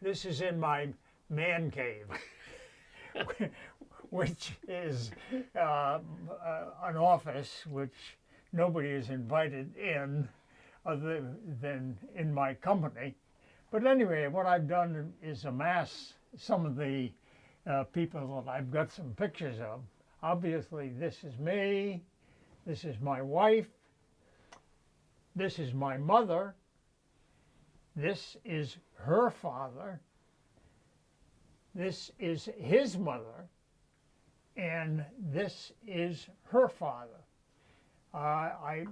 This is in my man cave, which is an office which nobody is invited in other than in my company. But anyway, what I've done is amass some of the people that I've got some pictures of. Obviously, this is me, this is my wife, this is my mother, this is her father, this is his mother, and this is her father. I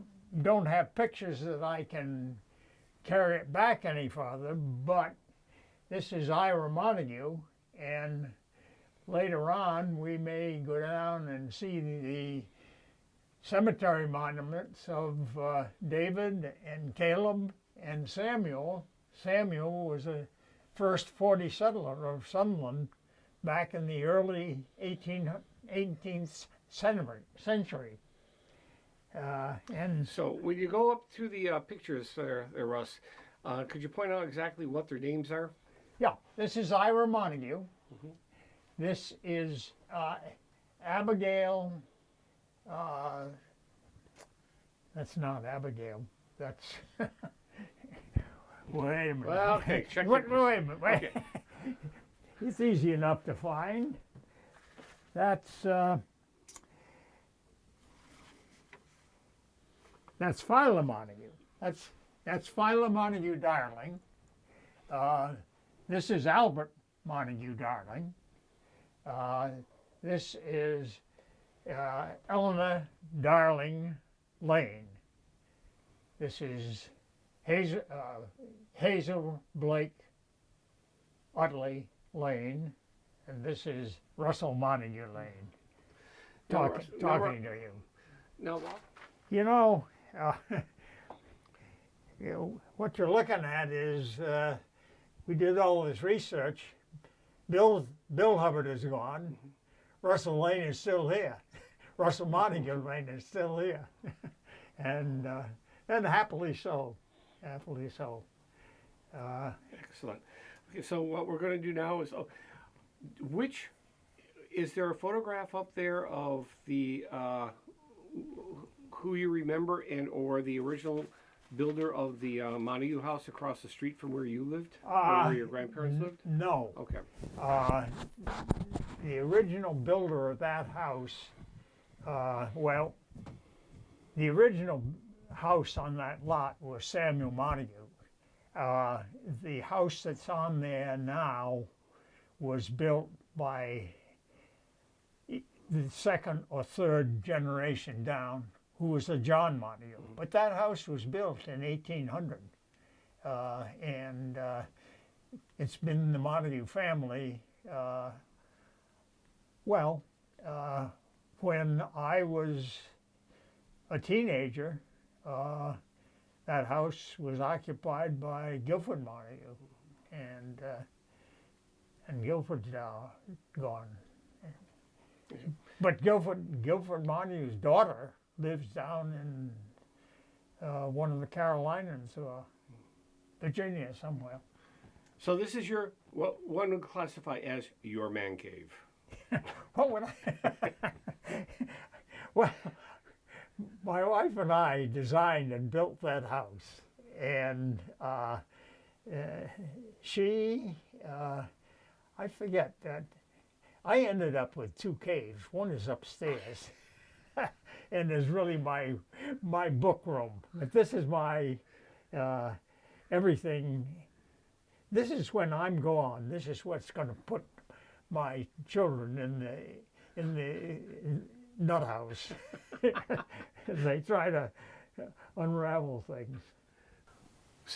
don't have pictures that I can carry it back any farther, but this is Ira Montague, and later on we may go down and see the cemetery monuments of David and Caleb and Samuel. Samuel was the first 40 settler of Sunderland back in the early 18th century. And So when you go up to the pictures there, Russ, could you point out exactly what their names are? yeah, this is Ira Montague. Mm-hmm. This is Abigail. That's not Abigail. That's wait a minute. Well, okay, check wait it. a minute. Wait. Okay. It's easy enough to find. That's Phila Montague. That's Phila Montague Darling. This is Albert Montague Darling. This is Eleanor Darling Lane. This is Hazel Blake Utley Lane, and this is Russell Montague Lane. Talking to you. Now, what? You know, what you're looking at is we did all this research. Bill Hubbard is gone. Russell Lane is still here. Russell Montague Lane is still here, and happily so. Happily so. Excellent. Okay, so what we're going to do now is, is there a photograph up there of the who you remember and or the original builder of the Montague house across the street from where you lived, or where your grandparents lived? No. Okay. The original builder of that house, the original house on that lot was Samuel Montague. The house that's on there now was built by the second or third generation down, who was a John Montague. But that house was built in 1800. And it's been in the Montague family. When I was a teenager, that house was occupied by Guilford Montague, and Guilford's gone. But Guilford Montague's daughter lives down in one of the Carolinas or Virginia somewhere. So this is what one would classify as your man cave. What would I? Well, my wife and I designed and built that house, and I forget that I ended up with two caves. One is upstairs, and is really my book room. But this is my everything. This is when I'm gone. This is what's going to put my children in the nut house as they try to unravel things.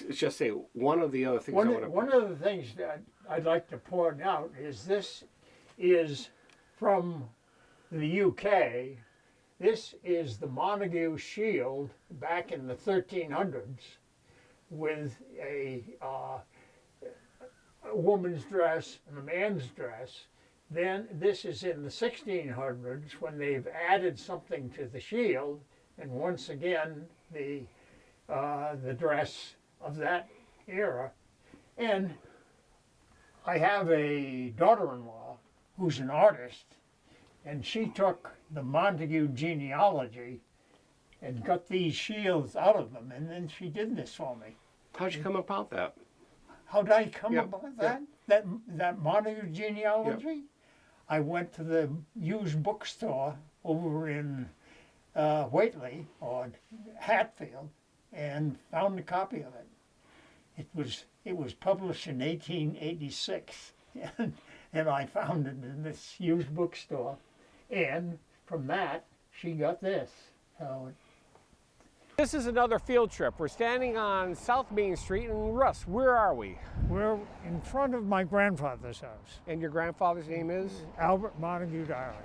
Let's just say one of the other things One of the things that I'd like to point out is this is from the UK. This is the Montague shield back in the 1300s with a woman's dress and a man's dress. Then this is in the 1600s when they've added something to the shield, and once again the dress of that era. And I have a daughter-in-law who's an artist, and she took the Montague genealogy and got these shields out of them, and then she did this for me. How'd you come about that? How did I come Yeah, about that? That Montague genealogy? I went to the used bookstore over in Whately or Hatfield and found a copy of it. It was published in 1886, and I found it in this used bookstore. And from that, she got this. So This is another field trip. We're standing on South Main Street, and Russ, where are we? we're in front of my grandfather's house, And your grandfather's name is? Albert Montague Darling.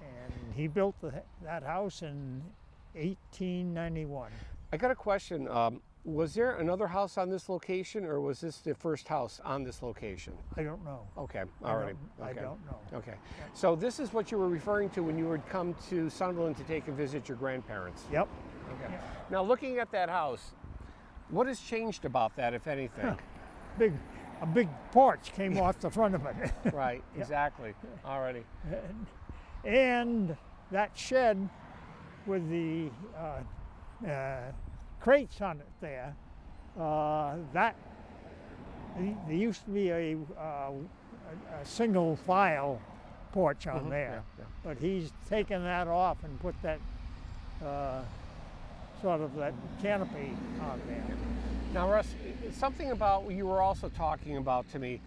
And he built that house in 1891. I got a question. Was there another house on this location, or was this the first house on this location? I don't know. Okay, all right. I Okay. don't know. Okay. So this is what you were referring to when you would come to Sunderland to take and visit your grandparents. Yep. Okay. Yeah. Now, looking at that house, what has changed about that, if anything? A big porch came off the front of it. Right, exactly. Alrighty. And that shed with the crates on it there, there used to be a single file porch on there. Yeah. But he's taken that off and put that sort of that canopy on there. Now, Russ, something about what you were also talking about to me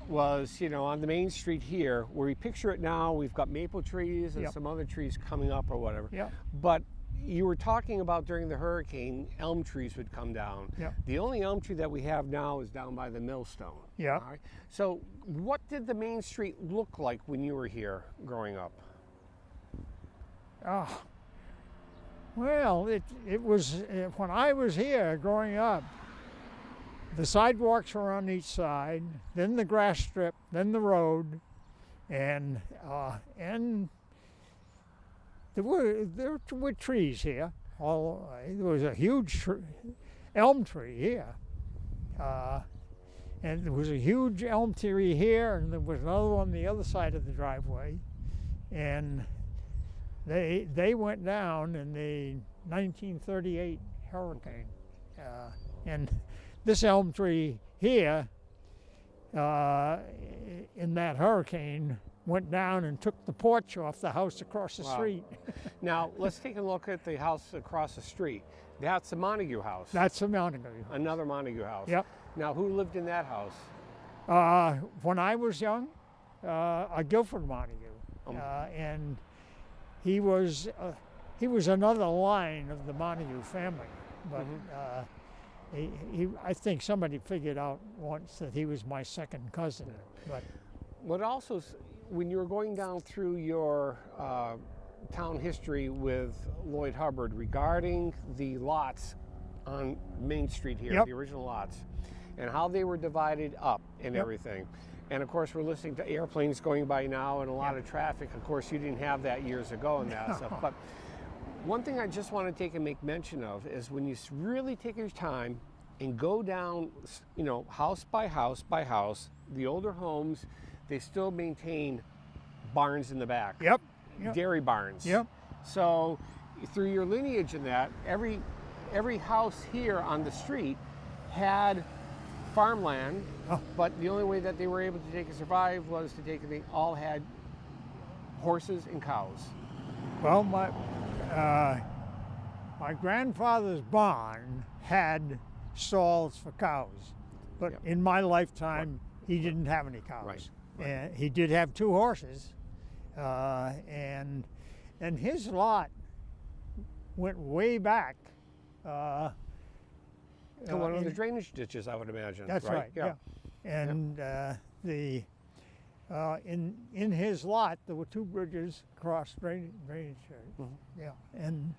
was, on the main street here, where we picture it now, we've got maple trees and Yep. some other trees coming up or whatever. Yep. But you were talking about during the hurricane, elm trees would come down. Yep. The only elm tree that we have now is down by the millstone. Yep. All right. So what did the main street look like when you were here growing up? Oh, well, it was, when I was here growing up, the sidewalks were on each side, then the grass strip, then the road, and there were trees here. There was a huge elm tree here, and there was a huge elm tree here, and there was another one on the other side of the driveway, and they went down in the 1938 hurricane, and this elm tree here in that hurricane went down and took the porch off the house across the Wow. street. Now, let's take a look at the house across the street. That's the Montague house. That's the Montague. Another Montague house. Yep. Now, who lived in that house? When I was young, a Guilford Montague, and he was another line of the Montague family, but. I think somebody figured out once that he was my second cousin. But What also, when you were going down through your town history with Lloyd Hubbard regarding the lots on Main Street here, Yep. the original lots, and how they were divided up and Yep. everything. And of course, we're listening to airplanes going by now and a lot of traffic. Of course, you didn't have that years ago and that stuff. But one thing I just want to take and make mention of is when you really take your time and go down, house by house by house, the older homes, they still maintain barns in the back. Yep. Dairy barns. Yep. So through your lineage in that, every house here on the street had farmland, but the only way that they were able to take and survive was to take, they all had horses and cows. Well, my grandfather's barn had stalls for cows, but Yep. in my lifetime, he didn't have any cows. Right. And he did have 2 horses, and his lot went way back. To one of the in- drainage ditches, I would imagine. That's right. Yeah. And in his lot there were 2 bridges across drainage. Yeah, and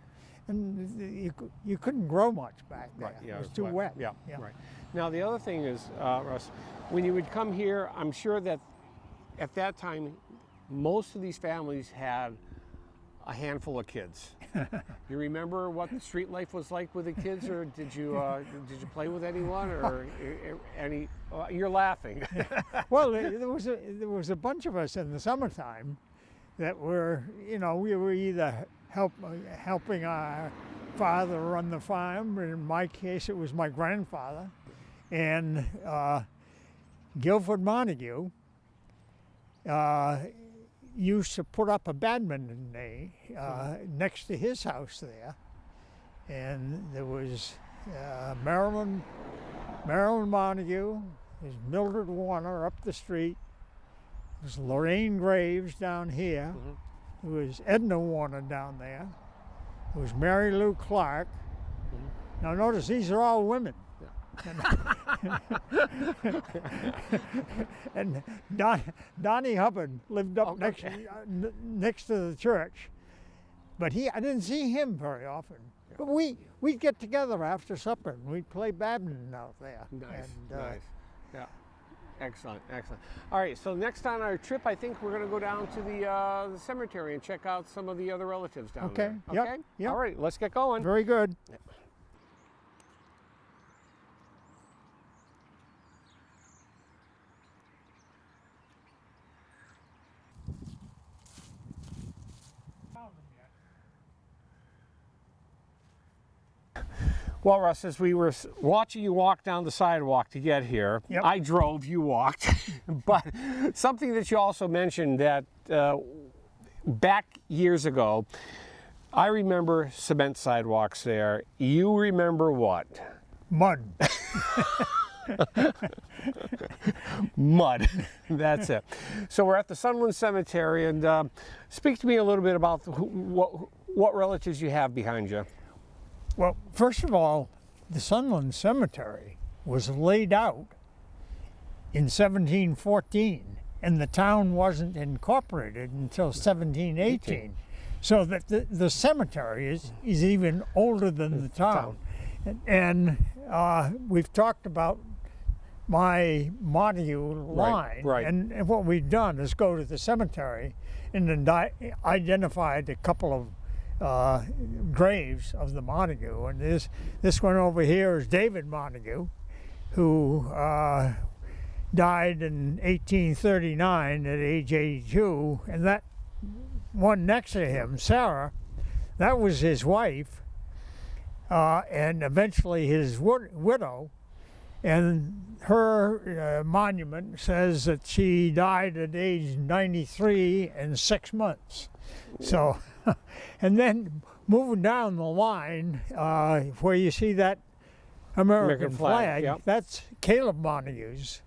you couldn't grow much back there. Right. Yeah. it was too wet. Yeah. Right. Now the other thing is, Russ, when you would come here, I'm sure that at that time, most of these families had a handful of kids. You remember what the street life was like with the kids, or did you play with anyone, or any? You're laughing. Well, there was a bunch of us in the summertime that were, we were either helping our father run the farm. In my case, it was my grandfather, and Guilford Montague used to put up a badminton net next to his house there, and there was Marilyn Montague, there's Mildred Warner up the street, there's Lorraine Graves down here, there was Edna Warner down there, there was Mary Lou Clark. Now notice these are all women. And Donnie Hubbard lived up next to the church, but I didn't see him very often. Yeah. But we'd get together after supper and we'd play badminton out there. Nice, nice. Yeah, excellent, excellent. All right, so next on our trip, I think we're going to go down to the cemetery and check out some of the other relatives down there. Okay. Yep. All right, let's get going. Very good. Yep. Well, Russ, as we were watching you walk down the sidewalk to get here, yep. I drove, you walked, but something that you also mentioned that back years ago, I remember cement sidewalks there. You remember what? Mud. Mud, that's it. So we're at the Sunderland Cemetery, and speak to me a little bit about what relatives you have behind you. Well, first of all, the Sunderland Cemetery was laid out in 1714, and the town wasn't incorporated until 1718. So that the cemetery is even older than the town. And we've talked about my Montague line, right. And what we've done is go to the cemetery and identified a couple of graves of the Montague, and this one over here is David Montague, who died in 1839 at age 82, and that one next to him, Sarah, that was his wife, and eventually his widow, and her monument says that she died at age 93 and 6 months. So, and then moving down the line, where you see that American flag, yep. That's Caleb Montague's.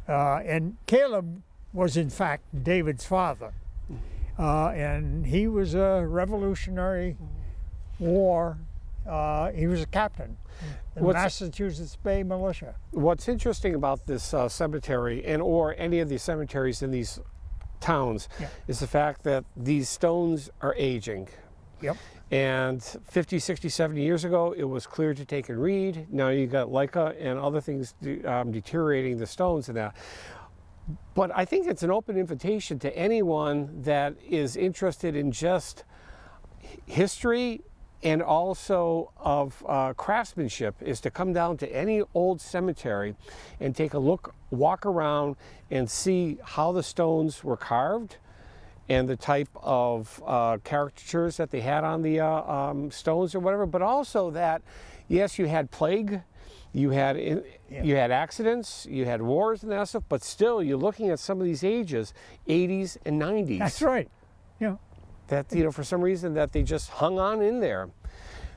And Caleb was in fact David's father. And he was a Revolutionary War, he was a captain in the Massachusetts Bay Militia. What's interesting about this cemetery, or any of these cemeteries in these towns, is the fact that these stones are aging. Yep. And 50, 60, 70 years ago, it was clear to take and read. Now you got Leica and other things deteriorating the stones and that. But I think it's an open invitation to anyone that is interested in just history and also of craftsmanship, is to come down to any old cemetery and take a look, walk around and see how the stones were carved and the type of caricatures that they had on the stones or whatever, but also that, yes, you had plague, you had accidents, you had wars and that stuff, but still you're looking at some of these ages, 80s and 90s. That's right. Yeah. That, for some reason that they just hung on in there.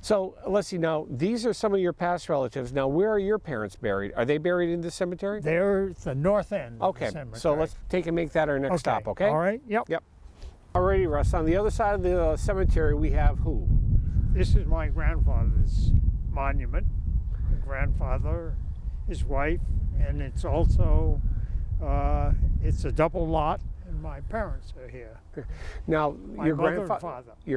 So let's see, now these are some of your past relatives. Now where are your parents buried? Are they buried in the cemetery? They're at the north end of the cemetery. So let's take and make that our next stop, okay? All right, yep. Alrighty, Russ, on the other side of the cemetery we have who? This is my grandfather's monument. My grandfather, his wife, and it's also, it's a double lot. My parents are here. Now, your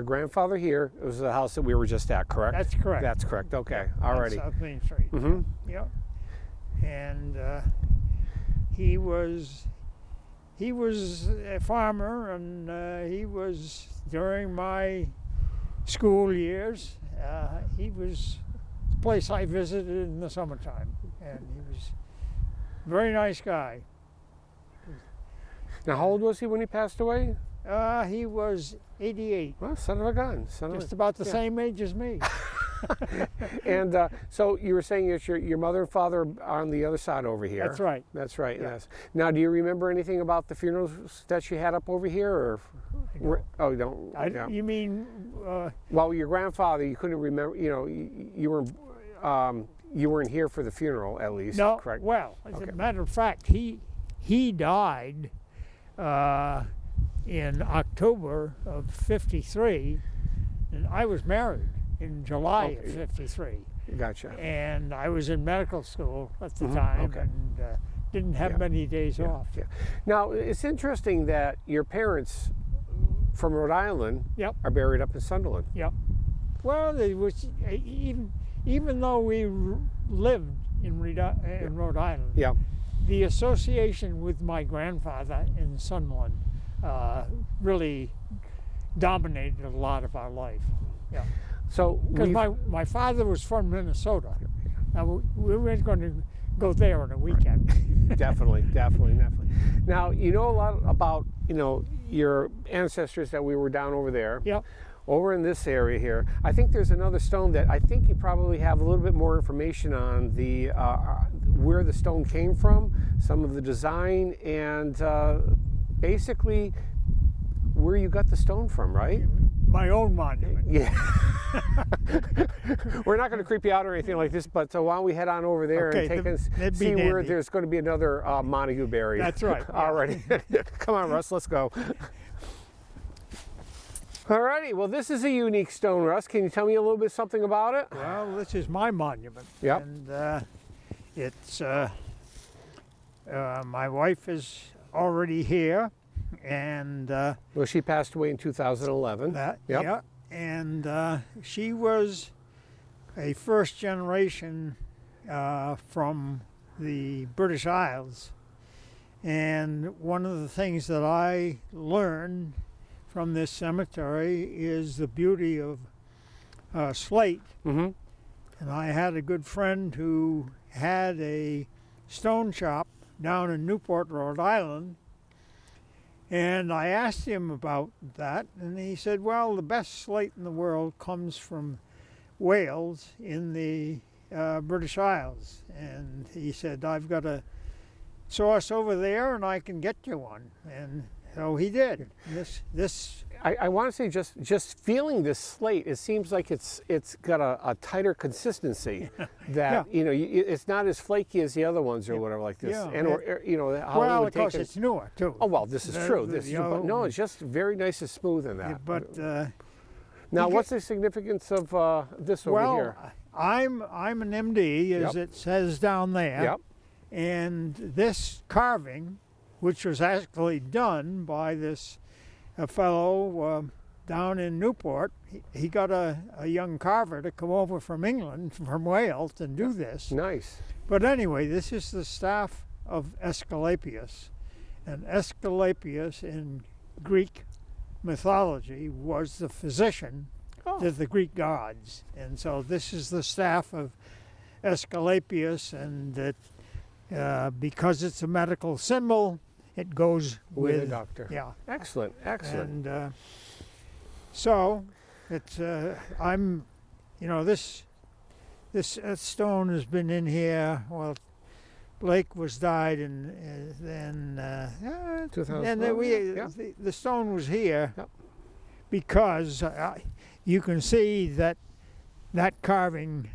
grandfather here was the house that we were just at, correct? That's correct. That's correct. Okay, alrighty. South Main Street. Yep. And he was a farmer, and he was during my school years. He was the place I visited in the summertime, and he was a very nice guy. Now, how old was he when he passed away? He was 88, Well, son of a gun. just about the same age as me. And so you were saying that your mother and father are on the other side over here. That's right. That's right, Yeah. yes. Now, do you remember anything about the funerals that you had up over here? Or oh, you don't? Yeah. You mean, Well, your grandfather, you couldn't remember, you weren't here for the funeral, at least, no, correct? well, as Okay. a matter of fact, he died in October of 53, and I was married in July of 53. Gotcha. And I was in medical school at the time, okay. and didn't have many days off. Yeah. Now, it's interesting that your parents from Rhode Island Yep. are buried up in Sunderland. Yep. Well, it was even though we lived in Rhode Island, Yeah. the association with my grandfather in Sunderland really dominated a lot of our life. Yeah. So Because my father was from Minnesota. Now, we weren't going to go there on a weekend. definitely. Now, you know a lot about, your ancestors that we were down over there. Yep. Over in this area here, I think there's another stone that I think you probably have a little bit more information on the where the stone came from, some of the design, and basically where you got the stone from, right? My own monument. Yeah. We're not going to creep you out or anything like this, but why don't we head on over there Okay, and that'd be see where dandy. there's going to be another Montague buried. That's right. All righty. Come on, Russ, let's go. All righty. Well, this is a unique stone, Russ. Can you tell me a little bit something about it? Well, this is my monument. Yep. And it's my wife is already here, and Well, she passed away in 2011. that Yep. yeah, and she was a first generation from the British Isles, and one of the things that I learned from this cemetery is the beauty of slate. Mm-hmm. And I had a good friend who had a stone shop down in Newport, Rhode Island. And I asked him about that, and he said, well, the best slate in the world comes from Wales in the British Isles. And he said, I've got a source over there, and I can get you one. And so he did. I want to say just feeling this slate, it seems like it's got a tighter consistency that it's not as flaky as the other ones or whatever like this. Yeah. And how well, it would of course, take it's newer too. Oh well, this is true. The- This is, the but no, old- it's just very nice and smooth in that. But Now, you what's the significance of this over well, here? I'm an MD, as Yep. it says down there. Yep. And this carving, which was actually done by this fellow down in Newport, he got a young carver to come over from England, from Wales, and do this. Nice. But anyway, this is the staff of Aesculapius. And Aesculapius in Greek mythology was the physician to the Greek gods. And so this is the staff of Aesculapius, and that because it's a medical symbol, it goes With a doctor. Yeah. Excellent. Excellent. And so it's this stone has been in here. Well, Blake was died, and then 2000. and then the stone was here Yep. because you can see that carving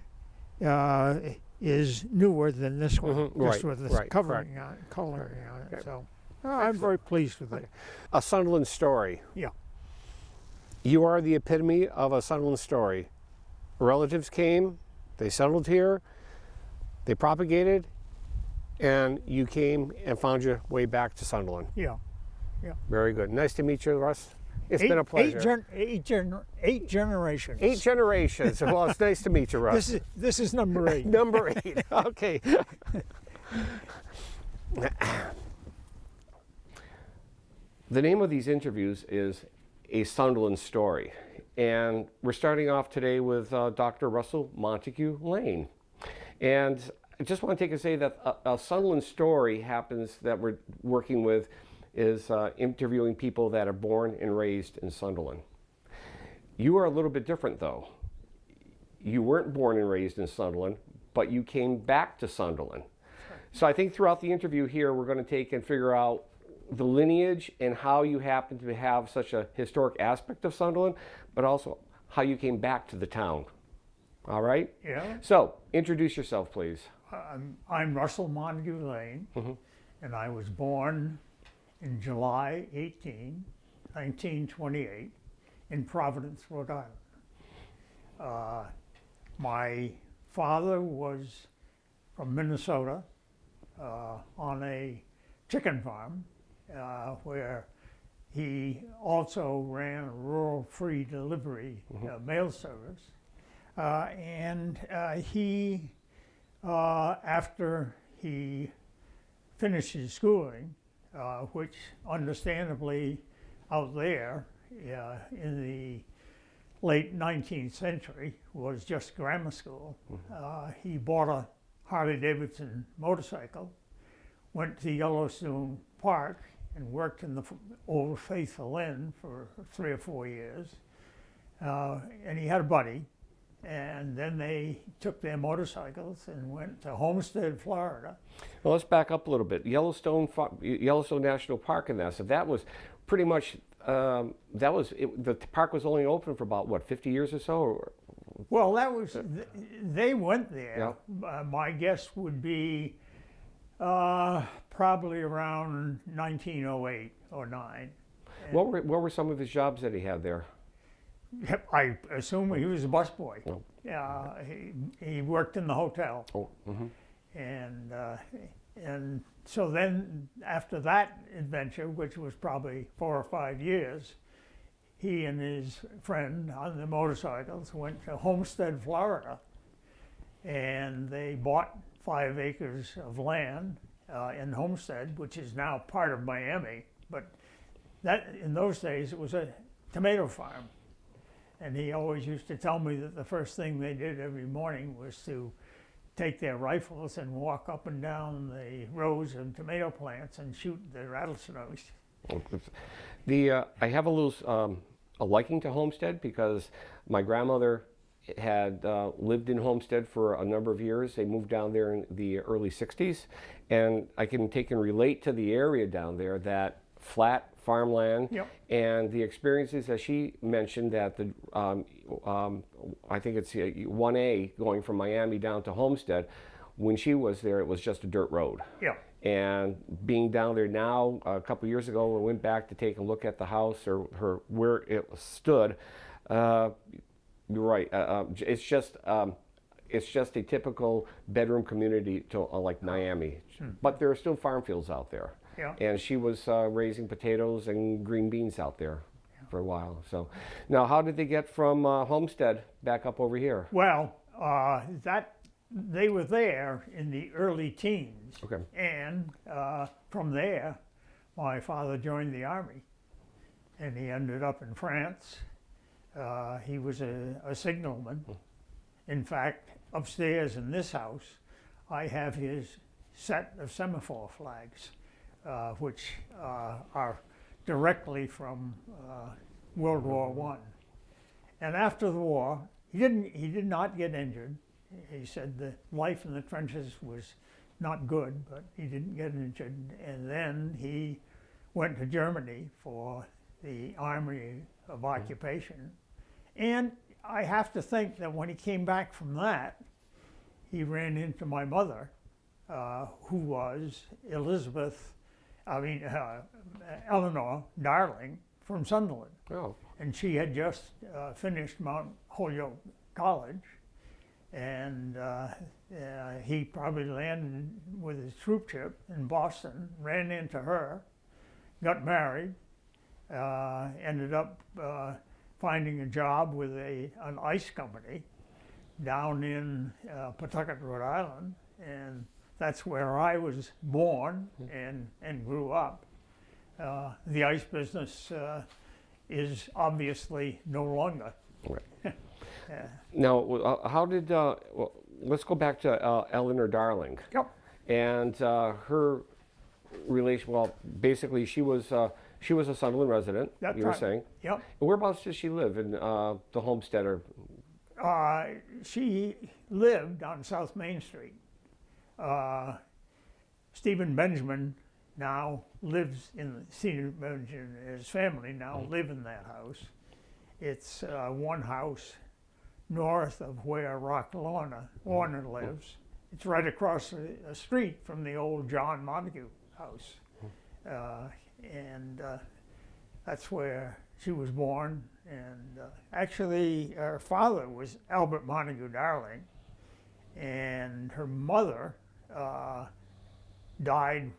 is newer than this one, Mhm, just right, with this right, coloring correct. on it. Okay. So I'm very pleased with it. A Sunderland story. Yeah. You are the epitome of a Sunderland story. Relatives came, they settled here, they propagated, and you came and found your way back to Sunderland. Yeah. Very good. Nice to meet you, Russ. It's been a pleasure. Eight generations. 8 generations. Well, it's nice to meet you, Russ. This is number 8. Number 8. Okay. The name of these interviews is A Sunderland Story. And we're starting off today with Dr. Russell Montague Lane. And I just want to take and say that a Sunderland story happens that we're working with is interviewing people that are born and raised in Sunderland. You are a little bit different though. You weren't born and raised in Sunderland, but you came back to Sunderland. So I think throughout the interview here, we're going to take and figure out the lineage and how you happen to have such a historic aspect of Sunderland, but also how you came back to the town. All right? Yeah. So, introduce yourself, please. I'm Russell Montague Lane, and I was born in July 1928, in Providence, Rhode Island. My father was from Minnesota on a chicken farm where he also ran a rural free delivery mail service. And he, after he finished his schooling, which understandably out there in the late 19th century was just grammar school, he bought a Harley-Davidson motorcycle, went to Yellowstone Park and worked in the Old Faithful Inn for 3 or 4 years. And he had a buddy, and then they took their motorcycles and went to Homestead, Florida. Well, let's back up a little bit. Yellowstone National Park and that, so that was pretty much, the park was only open for about, what, 50 years or so? Or? Well, that was, they went there. Yeah. My guess would be probably around 1908 or 9. What were some of his jobs that he had there? I assume he was a busboy. Oh. He worked in the hotel. Oh. And so then after that adventure, which was probably 4 or 5 years, he and his friend on the motorcycles went to Homestead, Florida, and they bought 5 acres of land in Homestead, which is now part of Miami. But that, in those days, it was a tomato farm. And he always used to tell me that the first thing they did every morning was to take their rifles and walk up and down the rows of tomato plants and shoot the rattlesnakes. I have a little a liking to Homestead because my grandmother had lived in Homestead for a number of years. They moved down there in the early 60s, and I can take and relate to the area down there, that flat farmland. Yep. And the experiences that she mentioned, that the I think it's 1A going from Miami down to Homestead. When she was there, it was just a dirt road. Yeah. And being down there now, a couple of years ago, we went back to take a look at the house or where it stood. You're right. It's just a typical bedroom community to like Miami, but there are still farm fields out there. Yeah. And she was raising potatoes and green beans out there for a while. So, now how did they get from Homestead back up over here? Well, they were there in the early teens. Okay. And from there, my father joined the Army, and he ended up in France. He was a signalman. In fact, upstairs in this house, I have his set of semaphore flags, which are directly from World War I. And after the war, he did not get injured. He said the life in the trenches was not good, but he didn't get injured. And then he went to Germany for the Army of Occupation. And I have to think that when he came back from that, he ran into my mother, who was Eleanor Darling from Sunderland. Oh. And she had just finished Mount Holyoke College, and he probably landed with his troop ship in Boston, ran into her, got married, ended up finding a job with an ice company down in Pawtucket, Rhode Island, and that's where I was born and grew up. The ice business is obviously no longer Right. Now, how did, well, let's go back to Eleanor Darling. Yep. And her relation, well, basically she was a Sunderland resident, That's you were right. saying. Yep. And whereabouts does she live in the homestead? Or She lived on South Main Street. Stephen Benjamin now lives Stephen Benjamin and his family now live in that house. It's one house north of where Warner lives. It's right across a street from the old John Montague house. And that's where she was born. And actually, her father was Albert Montague Darling, and her mother died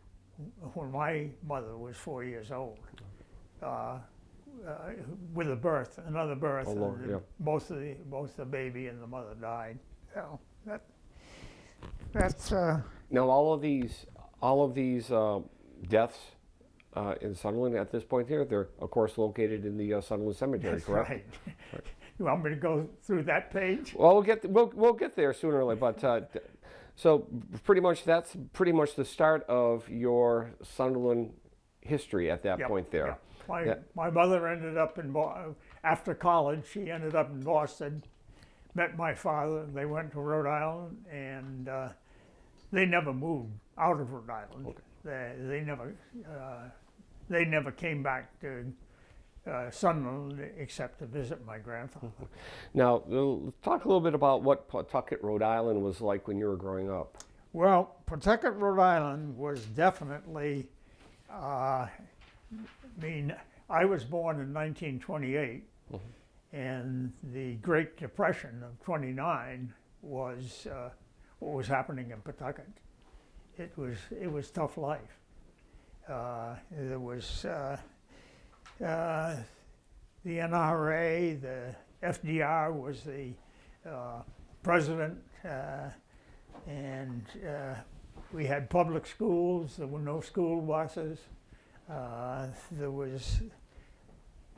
when my mother was 4 years old, with another birth. Oh, Lord, and yeah. both the baby and the mother died. So that's now all of these deaths in Sunderland at this point here, they're of course located in the Sunderland Cemetery, that's correct? right. You want me to go through that page? Well, we'll get there sooner or later, but so pretty much that's pretty much the start of your Sunderland history at that Yep, point there. yep. My mother ended up after college. She ended up in Boston, met my father. They went to Rhode Island, and they never moved out of Rhode Island. Okay. They never came back to Sunderland except to visit my grandfather. Now, let's talk a little bit about what Pawtucket, Rhode Island was like when you were growing up. Well, Pawtucket, Rhode Island was definitely, I was born in 1928, and the Great Depression of '29 was what was happening in Pawtucket. It was tough life. There was the NRA, the FDR was the president, and we had public schools. There were no school buses. There was,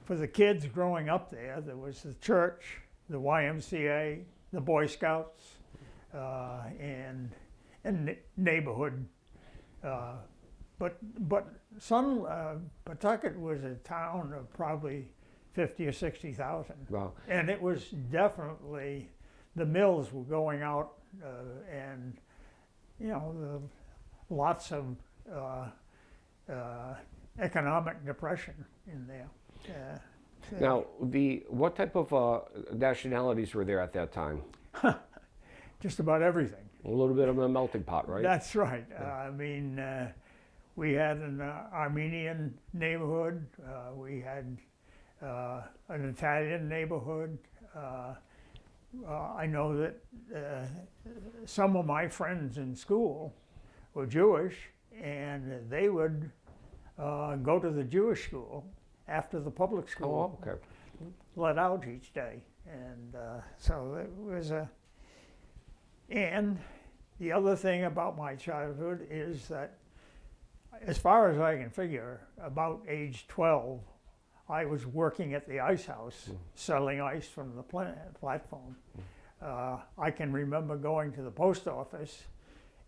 for the kids growing up there was the church, the YMCA, the Boy Scouts, and neighborhood. But Pawtucket was a town of probably 50 or 60,000. Wow. And it was definitely, the mills were going out, and lots of economic depression in there. Now, what type of nationalities were there at that time? Just about everything. A little bit of a melting pot, right? That's right. We had an Armenian neighborhood. We had an Italian neighborhood. I know that some of my friends in school were Jewish, and they would go to the Jewish school after the public school Oh, okay. let out each day. And so it was and the other thing about my childhood is that, as far as I can figure, about age 12, I was working at the ice house, selling ice from the platform. I can remember going to the post office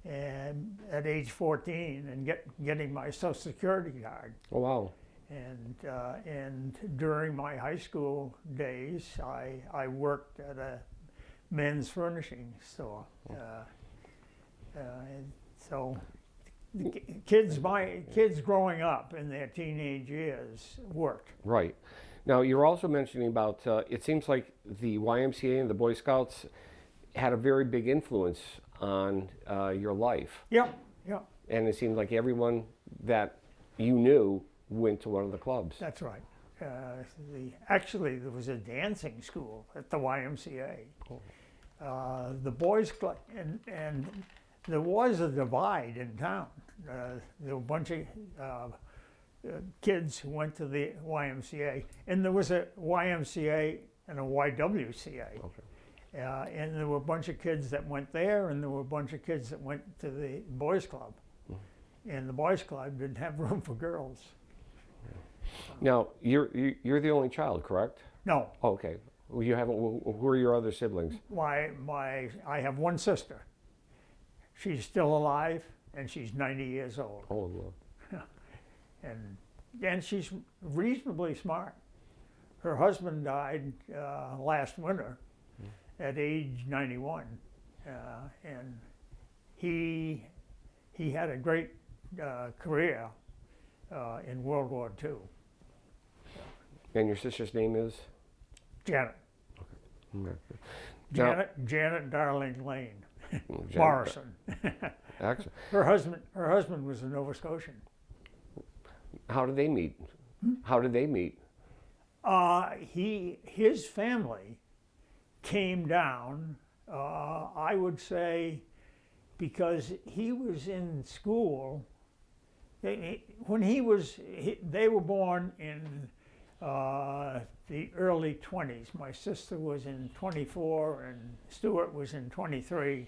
and at age 14 and getting my Social Security card. Oh, wow. And during my high school days, I worked at a men's furnishing store. So the kids growing up in their teenage years worked. Right. Now, you're also mentioning about, it seems like the YMCA and the Boy Scouts had a very big influence on your life. Yep. And it seemed like everyone that you knew went to one of the clubs. That's right. Actually, there was a dancing school at the YMCA. Cool. The boys club, and there was a divide in town. There were a bunch of kids who went to the YMCA, and there was a YMCA and a YWCA. Okay. And there were a bunch of kids that went there, and there were a bunch of kids that went to the boys club. And the boys club didn't have room for girls. Now, you're the only child, correct? No, Oh, okay. Well, you have. Who are your other siblings? I have one sister. She's still alive, and she's 90 years old. Oh, Lord. And she's reasonably smart. Her husband died last winter at age 91, and he had a great career in World War II. And your sister's name is? Janet. Now, Janet Darling Lane. Janet- Morrison. Excellent. Her husband was a Nova Scotian. How did they meet? How did they meet? His family came down, I would say, because he was in school. They were born in the early 20s. My sister was in 24 and Stuart was in 23.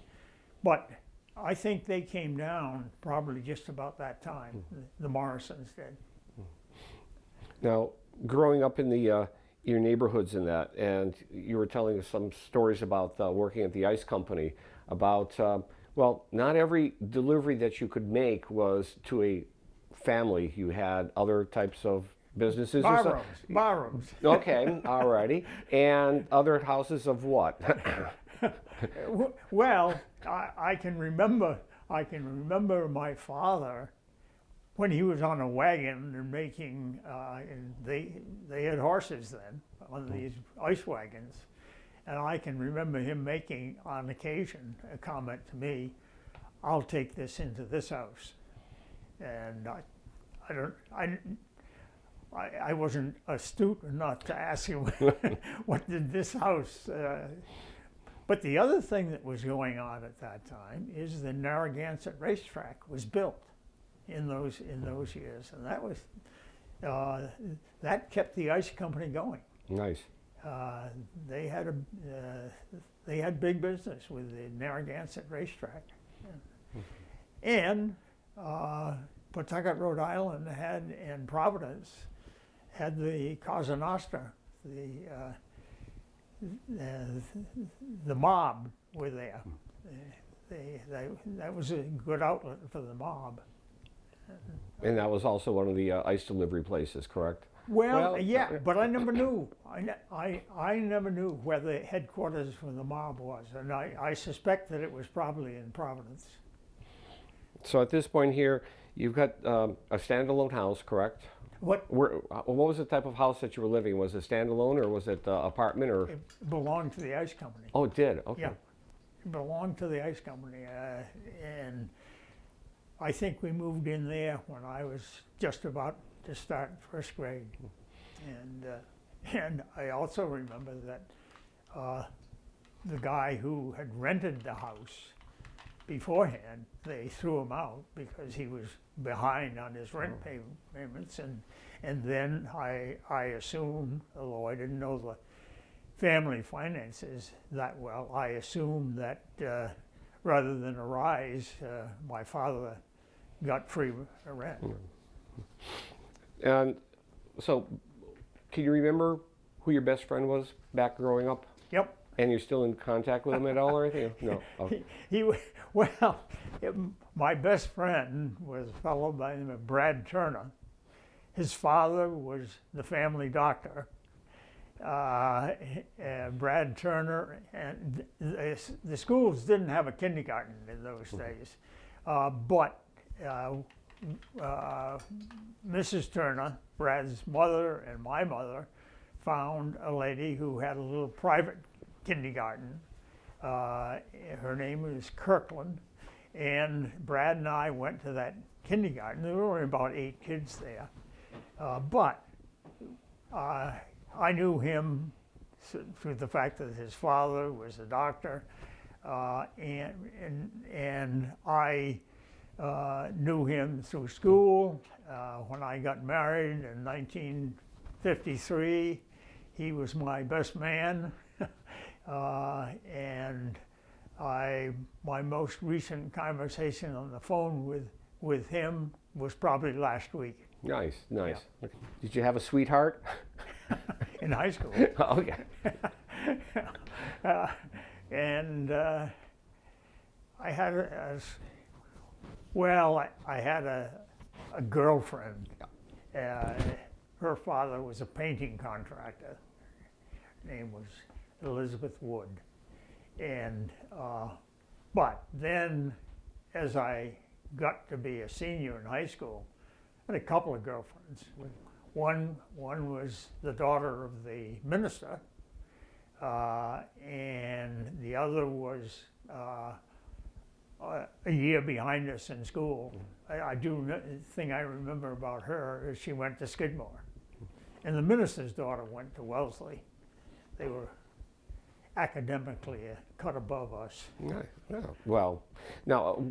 But I think they came down probably just about that time, the Morrisons did. Now, growing up in the your neighborhoods and that, and you were telling us some stories about working at the ice company, about, well, not every delivery that you could make was to a family. You had other types of businesses. Bar rooms. Okay, all righty. And other houses of what? Well, I can remember my father when he was on a wagon and making. And they had horses then on these ice wagons, and I can remember him making on occasion a comment to me, "I'll take this into this house," and I wasn't astute enough to ask him what did this house. But the other thing that was going on at that time is the Narragansett racetrack was built in those years, and that was that kept the ice company going. Nice. They had big business with the Narragansett racetrack, and Pawtucket, Rhode Island and Providence had the Cosa Nostra, the mob were there. That was a good outlet for the mob. And that was also one of the ice delivery places, correct? Well, yeah, but I never knew. I never knew where the headquarters for the mob was, and I suspect that it was probably in Providence. So at this point here, you've got a standalone house, correct? What was the type of house that you were living in? Was it standalone or was it apartment or? It belonged to the ice company. Oh, it did. Okay. Yeah, it belonged to the ice company, and I think we moved in there when I was just about to start first grade, and I also remember that the guy who had rented the house beforehand, they threw him out because he was behind on his rent payments, and then I assumed, although I didn't know the family finances that well, I assumed that rather than a rise, my father got free rent. And so, can you remember who your best friend was back growing up? Yep. And you're still in contact with him at all or anything? No. Okay. My best friend was a fellow by the name of Brad Turner. His father was the family doctor. Brad Turner, and the schools didn't have a kindergarten in those days, but Mrs. Turner, Brad's mother and my mother, found a lady who had a little private kindergarten. Her name was Kirkland, and Brad and I went to that kindergarten. There were only about 8 kids there, but I knew him through the fact that his father was a doctor, and I knew him through school. When I got married in 1953, he was my best man, and my most recent conversation on the phone with him was probably last week. Nice. Yeah. Okay. Did you have a sweetheart? In high school. Okay. uh, and I had I had a girlfriend. Her father was a painting contractor. Her name was Elizabeth Wood. And but then, as I got to be a senior in high school, I had a couple of girlfriends. One was the daughter of the minister, and the other was a year behind us in school. The thing I remember about her is she went to Skidmore, and the minister's daughter went to Wellesley. They were academically cut above us. Yeah. Well, now,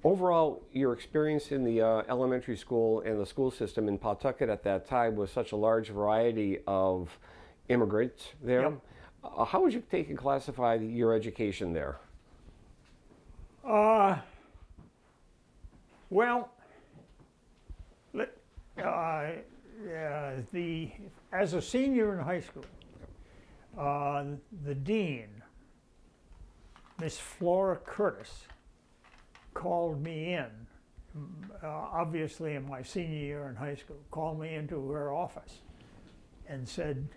overall, your experience in the elementary school and the school system in Pawtucket at that time was such a large variety of immigrants there. Yep. How would you take and classify your education there? Well, as a senior in high school, the dean, Miss Flora Curtis, called me in, obviously in my senior year in high school, called me into her office and said,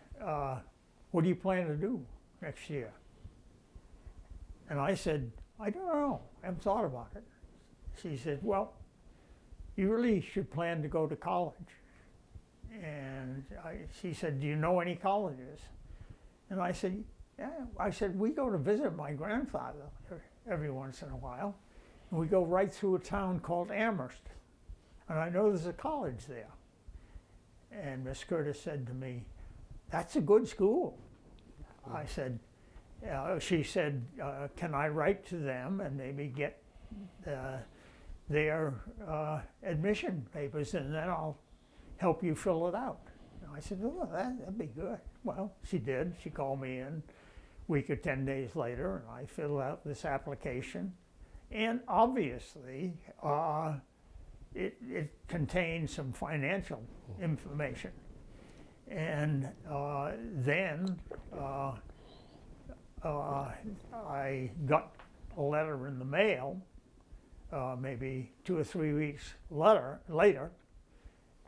what do you plan to do next year? And I said, I don't know, I haven't thought about it. She said, well, you really should plan to go to college. And she said, do you know any colleges? And I said, yeah. I said, we go to visit my grandfather every once in a while. And we go right through a town called Amherst. And I know there's a college there. And Miss Curtis said to me, that's a good school. I said, she said, can I write to them and maybe get their admission papers, and then I'll help you fill it out. And I said, oh, that'd be good. Well, she did. She called me in a week or 10 days later, and I filled out this application. And obviously, it contained some financial information. And then I got a letter in the mail, maybe 2 or 3 weeks later.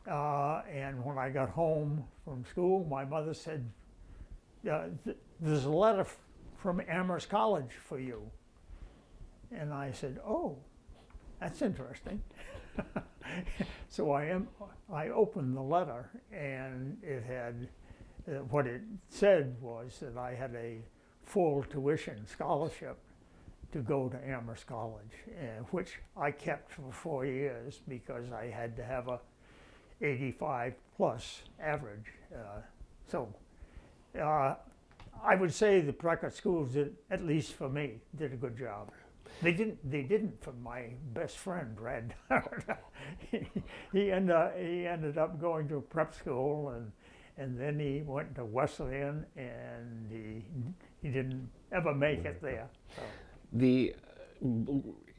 And when I got home from school, my mother said, there's a letter from Amherst College for you. And I said, oh, that's interesting. So I opened the letter, and it had, what it said was that I had a full tuition scholarship to go to Amherst College, which I kept for 4 years because I had to have a 85 plus average. I would say the Pawtucket schools did, at least for me, did a good job. They didn't for my best friend, Brad. he ended up going to a prep school, and then he went to Wesleyan, and he didn't ever make it there. So.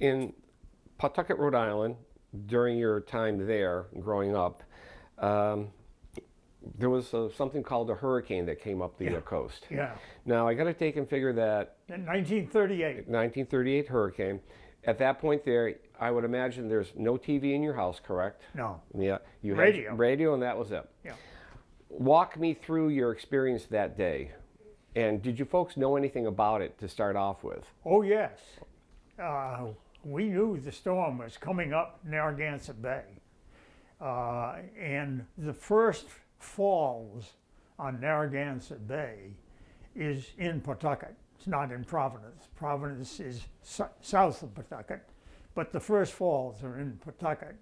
In Pawtucket, Rhode Island, during your time there, growing up, there was something called a hurricane that came up the coast. Yeah. Now, I got to take and figure that... In 1938. 1938 hurricane. At that point there, I would imagine there's no TV in your house, correct? No. Yeah. You radio. had radio, and that was it. Yeah. Walk me through your experience that day. And did you folks know anything about it to start off with? Oh, yes. We knew the storm was coming up Narragansett Bay. And the first falls on Narragansett Bay is in Pawtucket. It's not in Providence. Providence is south of Pawtucket, but the first falls are in Pawtucket.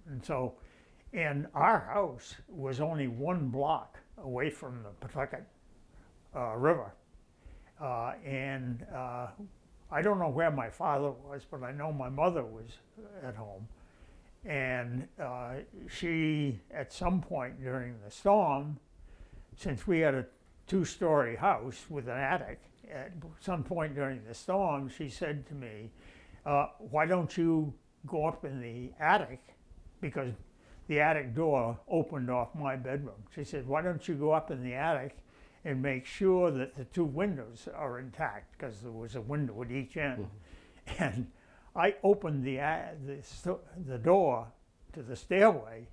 And our house was only 1 block away from the Pawtucket River. I don't know where my father was, but I know my mother was at home. And she, at some point during the storm, since we had a 2-story house with an attic, at some point during the storm, she said to me, why don't you go up in the attic? Because the attic door opened off my bedroom. She said, why don't you go up in the attic and make sure that the two windows are intact, because there was a window at each end. And I opened the door to the stairway,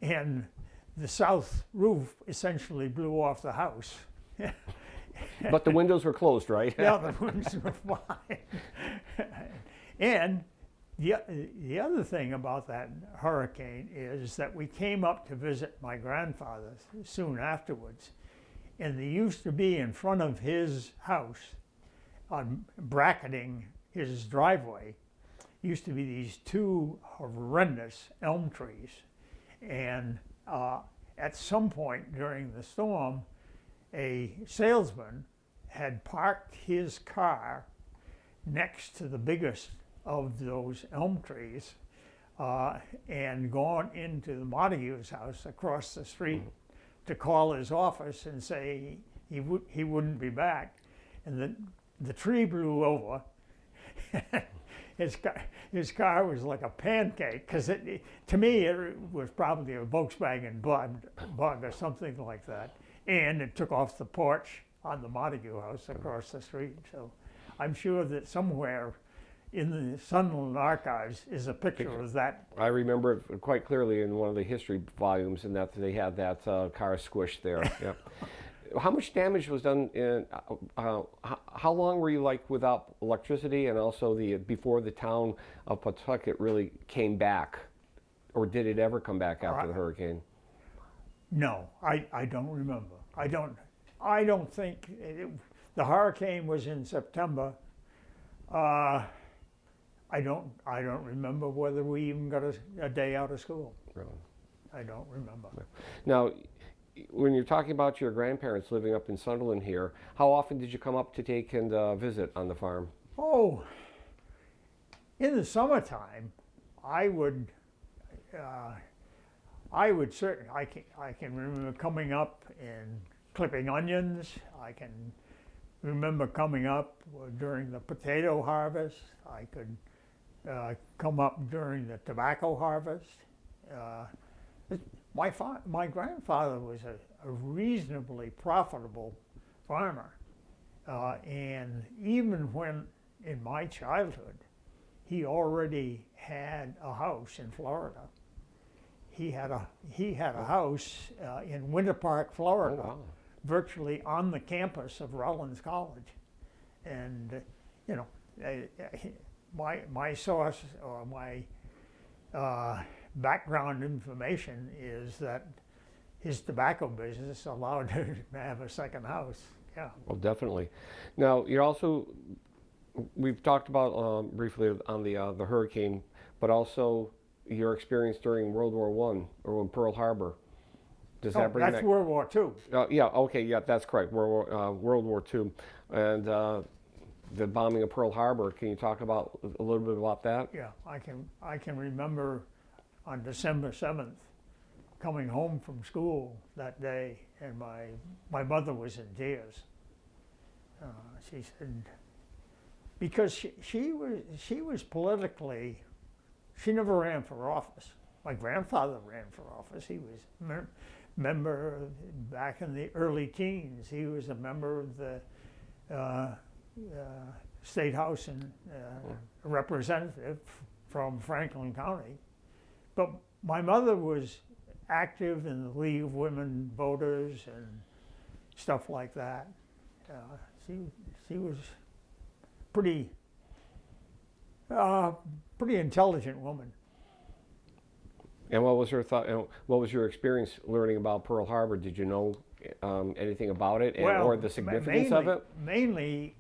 and the south roof essentially blew off the house. But the windows were closed, right? Yeah, the windows were fine. And the other thing about that hurricane is that we came up to visit my grandfather soon afterwards, and there used to be in front of his house, bracketing his driveway, used to be these two horrendous elm trees. And at some point during the storm, a salesman had parked his car next to the biggest of those elm trees and gone into the Montague's house across the street to call his office and say he wouldn't be back. And the tree blew over. His car was like a pancake, because to me it was probably a Volkswagen bug or something like that. And it took off the porch on the Montague house across the street. So I'm sure that somewhere in the Sunderland archives is a picture of that. I remember it quite clearly in one of the history volumes, and that they had that car squished there. Yep. How much damage was done in, how long were you without electricity, and also before the town of Pawtucket really came back? Or did it ever come back after the hurricane? No, I don't remember. I don't think the hurricane was in September. I don't remember whether we even got a day out of school. Really? I don't remember. Now, when you're talking about your grandparents living up in Sunderland here, how often did you come up to take and visit on the farm? Oh, in the summertime, I would certainly. I can remember coming up and clipping onions. I can remember coming up during the potato harvest. I could come up during the tobacco harvest. My grandfather was a reasonably profitable farmer, and even when in my childhood, he already had a house in Florida. He had a house in Winter Park, Florida, Oh, wow. virtually on the campus of Rollins College, and my source or my background information is that his tobacco business allowed him to have a second house. Yeah. Well, definitely. Now, we've talked about briefly on the hurricane, but also your experience during World War I or in Pearl Harbor. Does that bring that's back? World War II. Yeah. Okay. Yeah, that's correct. World War II, and the bombing of Pearl Harbor. Can you talk about a little bit about that? Yeah, I can remember on December 7th coming home from school that day, and my mother was in tears. She said, because she was politically, she never ran for office. My grandfather ran for office. He was member back in the early teens. He was a member of the State House and representative from Franklin County. But my mother was active in the League of Women Voters and stuff like that. She was pretty intelligent woman. And what was her thought? What was your experience learning about Pearl Harbor? Did you know anything about it, or the significance of it? Mainly,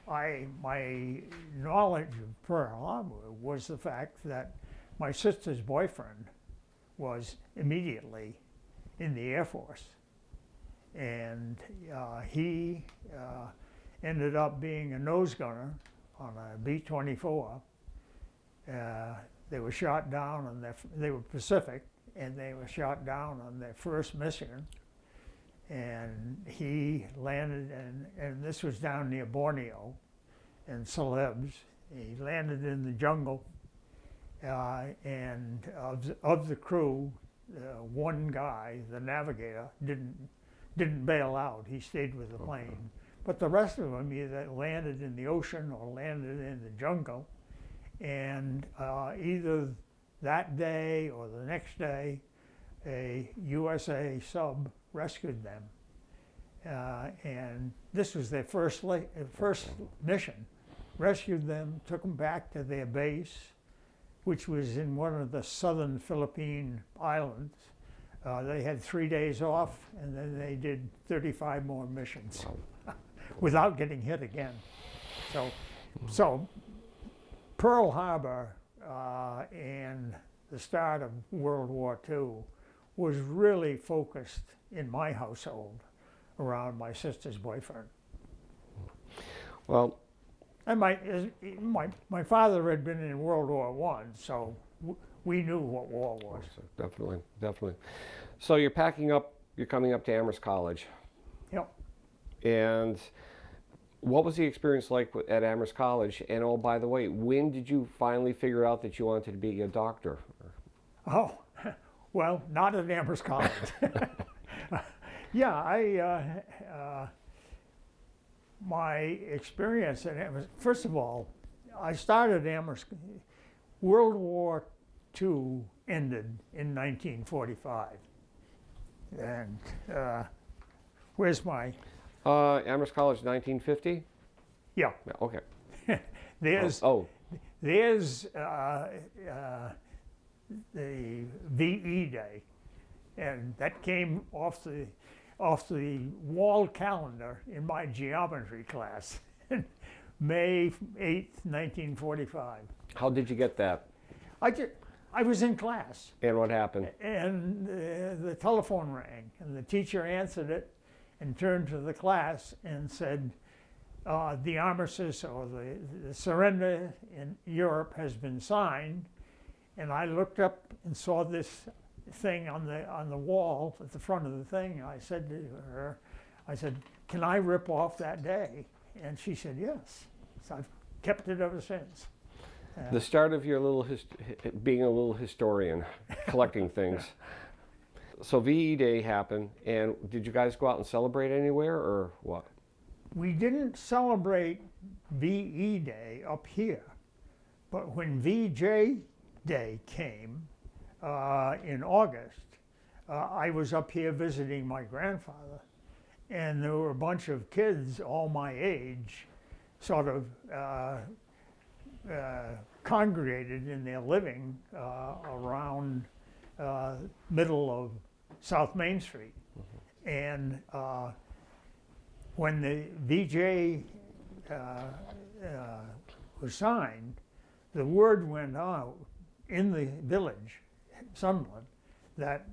my knowledge of Pearl Harbor was the fact that my sister's boyfriend was immediately in the Air Force, and he ended up being a nose gunner on a B-24. They were shot down on they were Pacific, and they were shot down on their first mission. And he landed, and this was down near Borneo and Celebes. He landed in the jungle, and of the crew, one guy, the navigator, didn't didn't bail out. He stayed with the plane. But the rest of them either landed in the ocean or landed in the jungle. And either that day or the next day, a USA sub rescued them. And this was their first mission. Rescued them, took them back to their base, which was in one of the southern Philippine islands. They had 3 days off, and then they did 35 more missions without getting hit again. So Pearl Harbor and the start of World War II was really focused in my household around my sister's boyfriend. Well, and my father had been in World War I, so we knew what war was. Definitely, definitely. So you're packing up, you're coming up to Amherst College. Yep. And what was the experience like at Amherst College? And oh, by the way, when did you finally figure out that you wanted to be a doctor? Oh, well, not at Amherst College. Yeah, my experience at Amherst, first of all, I started Amherst, World War II ended in 1945. And where's my... Amherst College, 1950? Yeah. Okay. There's the VE Day, and that came off the wall calendar in my geometry class, May 8th, 1945. How did you get that? I was in class. And what happened? And the telephone rang, and the teacher answered it and turned to the class and said, the armistice or the surrender in Europe has been signed. And I looked up and saw this thing on the wall at the front of the thing. I said to her, I said, can I rip off that day? And she said, yes. So I've kept it ever since. The start of your being a little historian, collecting things. So VE Day happened, and did you guys go out and celebrate anywhere, or what? We didn't celebrate VE Day up here, but when VJ Day came in August, I was up here visiting my grandfather, and there were a bunch of kids all my age, sort of congregated in their living around middle of South Main Street. Mm-hmm. And when the VJ was signed, the word went out in the village, Sunderland, that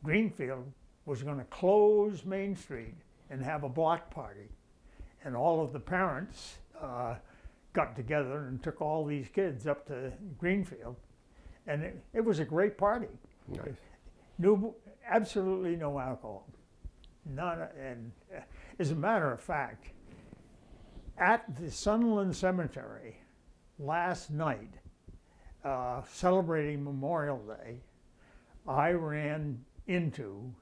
Greenfield was going to close Main Street and have a block party. And all of the parents got together and took all these kids up to Greenfield. And it was a great party. Nice. Absolutely no alcohol. None. And as a matter of fact, at the Sunderland Cemetery last night, celebrating Memorial Day, I ran into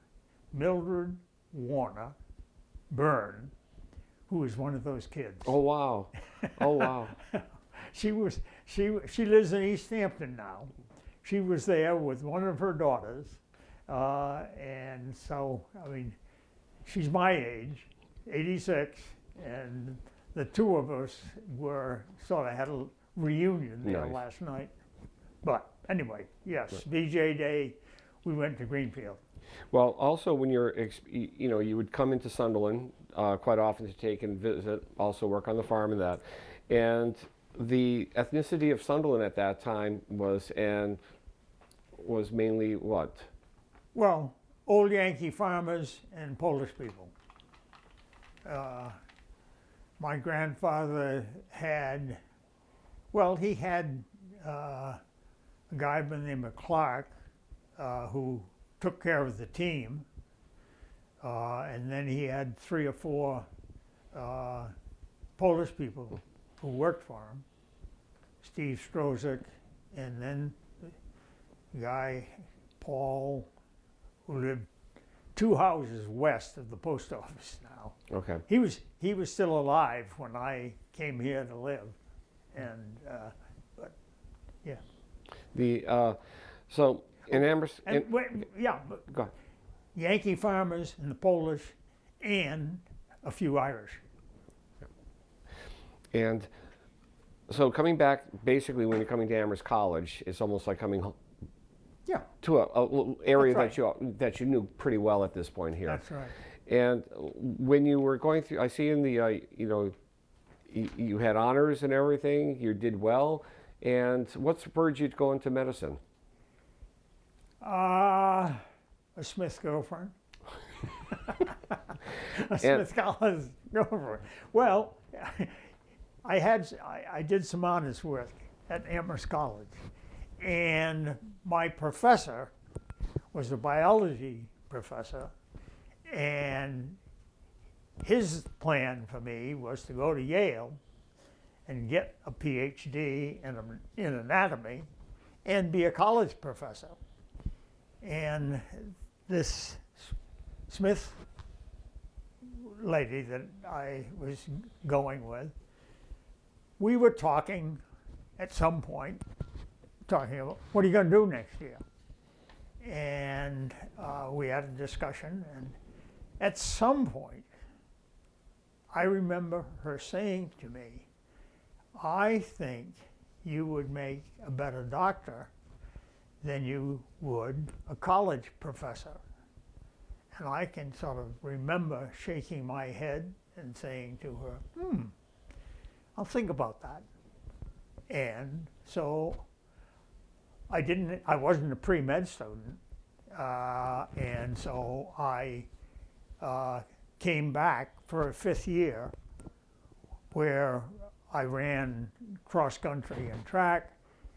Mildred Warner Byrne, who was one of those kids. Oh wow! Oh wow! She lives in East Hampton now. She was there with one of her daughters, and so I mean, she's my age, 86, and the two of us were sort of had a reunion there Nice. last night. But anyway, yes, VJ Day, we went to Greenfield. Well, also when you would come into Sunderland quite often to take and visit, also work on the farm and that. And the ethnicity of Sunderland at that time was mainly what? Well, old Yankee farmers and Polish people. My grandfather had, he had a guy by the name of Clark who took care of the team. And then he had 3 or 4 Polish people who worked for him. Steve Strozik, and then the guy, Paul, who lived 2 houses west of the post office now. Okay. He was still alive when I came here to live, and but yeah. So in Amherst, And yeah, but go ahead. Yankee farmers and the Polish, and a few Irish. And so coming back, basically, when you're coming to Amherst College, it's almost like coming home Yeah, to a area That's that you knew pretty well at this point here. that's right. And when you were going through, I see in the you had honors and everything. You did well. And what spurred you to go into medicine? A Smith girlfriend. A Smith College girlfriend. Well, I did some honors work at Amherst College, and my professor was a biology professor, and his plan for me was to go to Yale and get a PhD in anatomy and be a college professor. And this Smith lady that I was going with, we were talking at some point, talking about, what are you going to do next year? And we had a discussion, and at some point, I remember her saying to me, I think you would make a better doctor than you would a college professor. And I can sort of remember shaking my head and saying to her, I'll think about that. And so I wasn't a pre-med student, and so I came back for a 5th year where I ran cross country and track,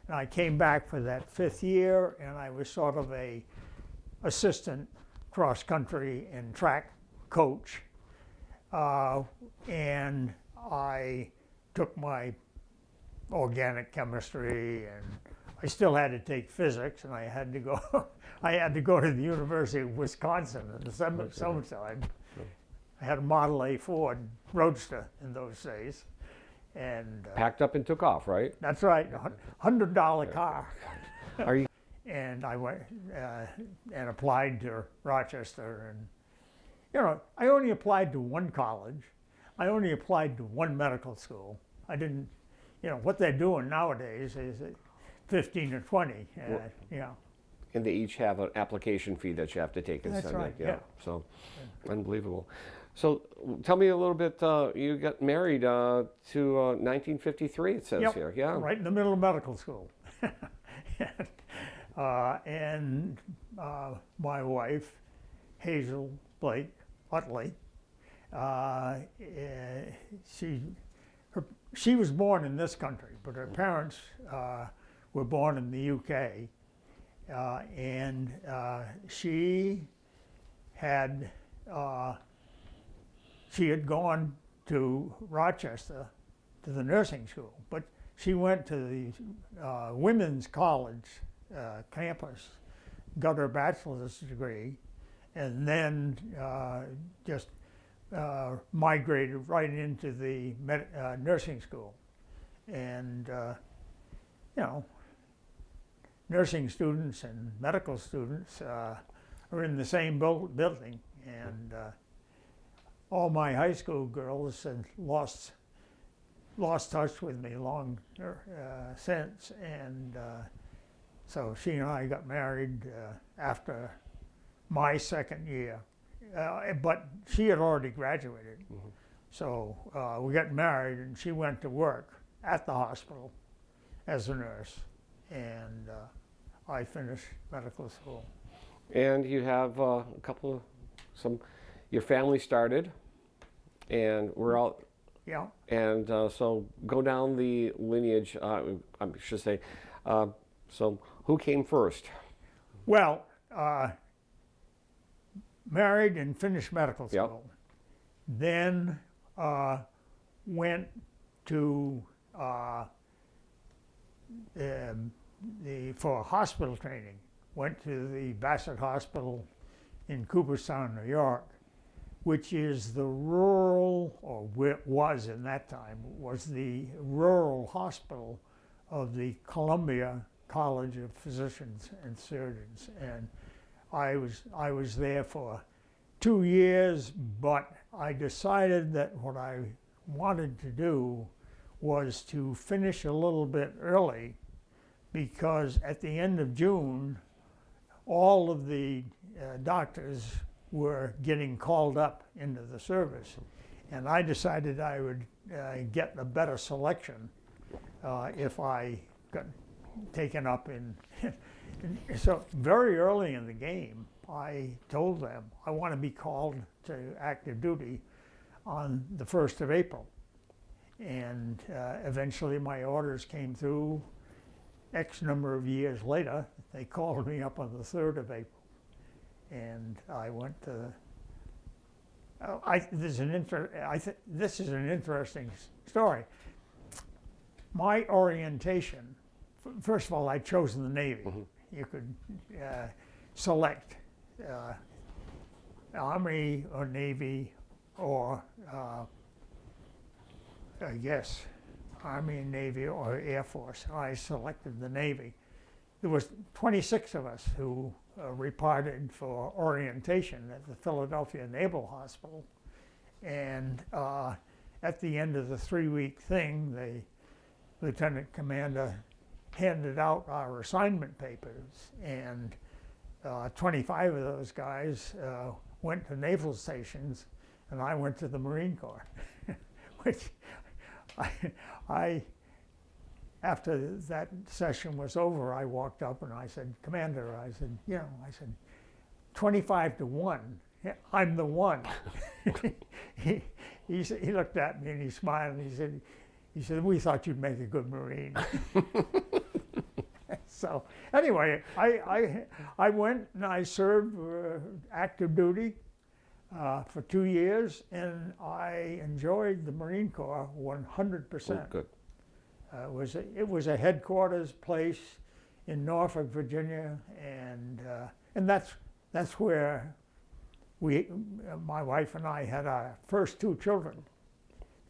and I came back for that 5th year, and I was sort of a assistant cross country and track coach, and I took my organic chemistry, and I still had to take physics, and I had to go. I had to go to the University of Wisconsin in the summertime. I had a Model A Ford Roadster in those days, and Packed up and took off, right? that's right, $100 car. Are you? And I went and applied to Rochester, and I only applied to one college. I only applied to one medical school. I didn't, what they're doing nowadays is 15 or 20. And they each have an application fee that you have to take and That's send right, it. yeah. So, unbelievable. So, tell me a little bit. You got married to 1953. It says Yep, here. Yeah. right in the middle of medical school. And my wife, Hazel Blake Utley, she was born in this country, but her parents were born in the UK, and she had gone to Rochester to the nursing school, but she went to the women's college campus, got her bachelor's degree, and then just migrated right into the nursing school. And nursing students and medical students are in the same building, and all my high school girls had lost touch with me long since, and so she and I got married after my 2nd year, but she had already graduated. Mm-hmm. So we got married, and she went to work at the hospital as a nurse, and I finished medical school. And you have your family started, and we're all. Yeah. And so go down the lineage, I should say. So who came first? Well, married and finished medical school. Yep. Then went to for hospital training. Went to the Bassett Hospital in Cooperstown, New York, which is the rural, or was in that time, was the rural hospital of the Columbia College of Physicians and Surgeons. And I was there for 2 years, but I decided that what I wanted to do was to finish a little bit early, because at the end of June, all of the doctors were getting called up into the service. And I decided I would get a better selection if I got taken up in. So very early in the game, I told them I want to be called to active duty on the 1st of April. And eventually my orders came through. X number of years later, they called me up on the 3rd of April. And I went to, this is an interesting story. My orientation, first of all, I'd chosen the Navy. Mm-hmm. You could select Army or Navy or, I guess, Army and Navy or Air Force. I selected the Navy. There was 26 of us who reported for orientation at the Philadelphia Naval Hospital. And at the end of the 3-week thing, the lieutenant commander handed out our assignment papers, and 25 of those guys went to naval stations, and I went to the Marine Corps, which I after that session was over, I walked up and I said, Commander, I said, 25 to 1, I'm the one. he looked at me and he smiled and he said, we thought you'd make a good Marine. So anyway, I went and I served active duty for 2 years, and I enjoyed the Marine Corps 100%. Oh, good. It was a headquarters place in Norfolk, Virginia, and that's where my wife and I had our first 2 children,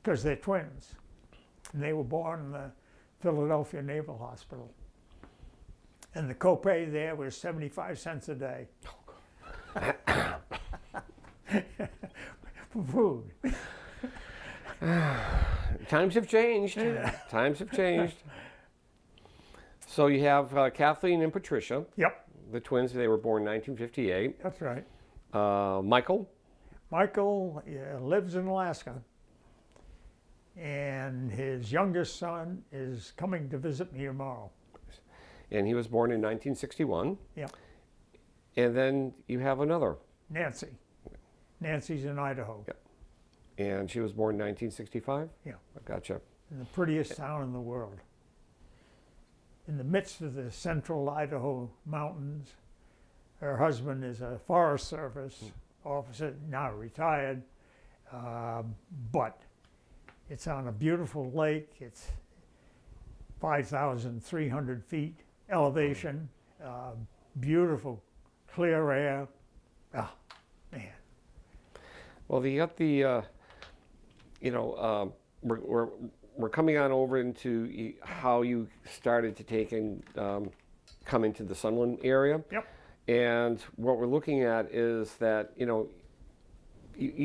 because they're twins, and they were born in the Philadelphia Naval Hospital. And the copay there was 75 cents a day for food. Times have changed. Times have changed. So you have Kathleen and Patricia. Yep. The twins, they were born in 1958. That's right. Michael? Michael lives in Alaska, and his youngest son is coming to visit me tomorrow. And he was born in 1961. Yeah. And then you have another. Nancy. Nancy's in Idaho. Yeah. And she was born in 1965? Yeah. Gotcha. In the prettiest town in the world. In the midst of the central Idaho mountains. Her husband is a Forest Service officer, now retired, but it's on a beautiful lake. It's 5,300 feet elevation, beautiful, clear air. Oh, man. Well, you got the, we're coming on over into how you started to take and come into the Sunderland area. Yep. And what we're looking at is that, you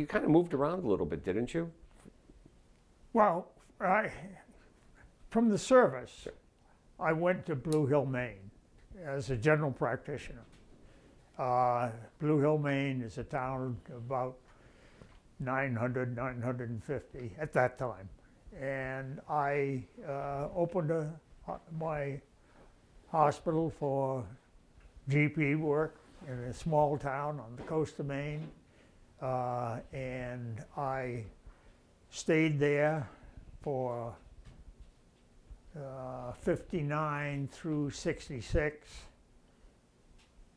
kind of moved around a little bit, didn't you? Well, from the service, I went to Blue Hill, Maine as a general practitioner. Blue Hill, Maine is a town of about 950 at that time. And I opened my hospital for GP work in a small town on the coast of Maine. And I stayed there for 59 through 66.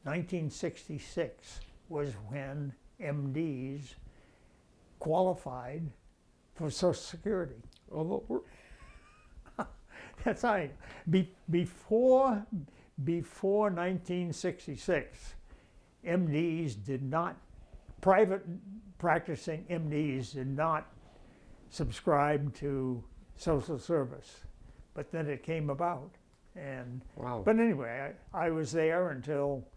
1966 was when MDs qualified for Social Security. Oh, That's right. Before 1966, MDs did not, private practicing MDs did not subscribe to social service, but then it came about. And Wow. but anyway, I was there until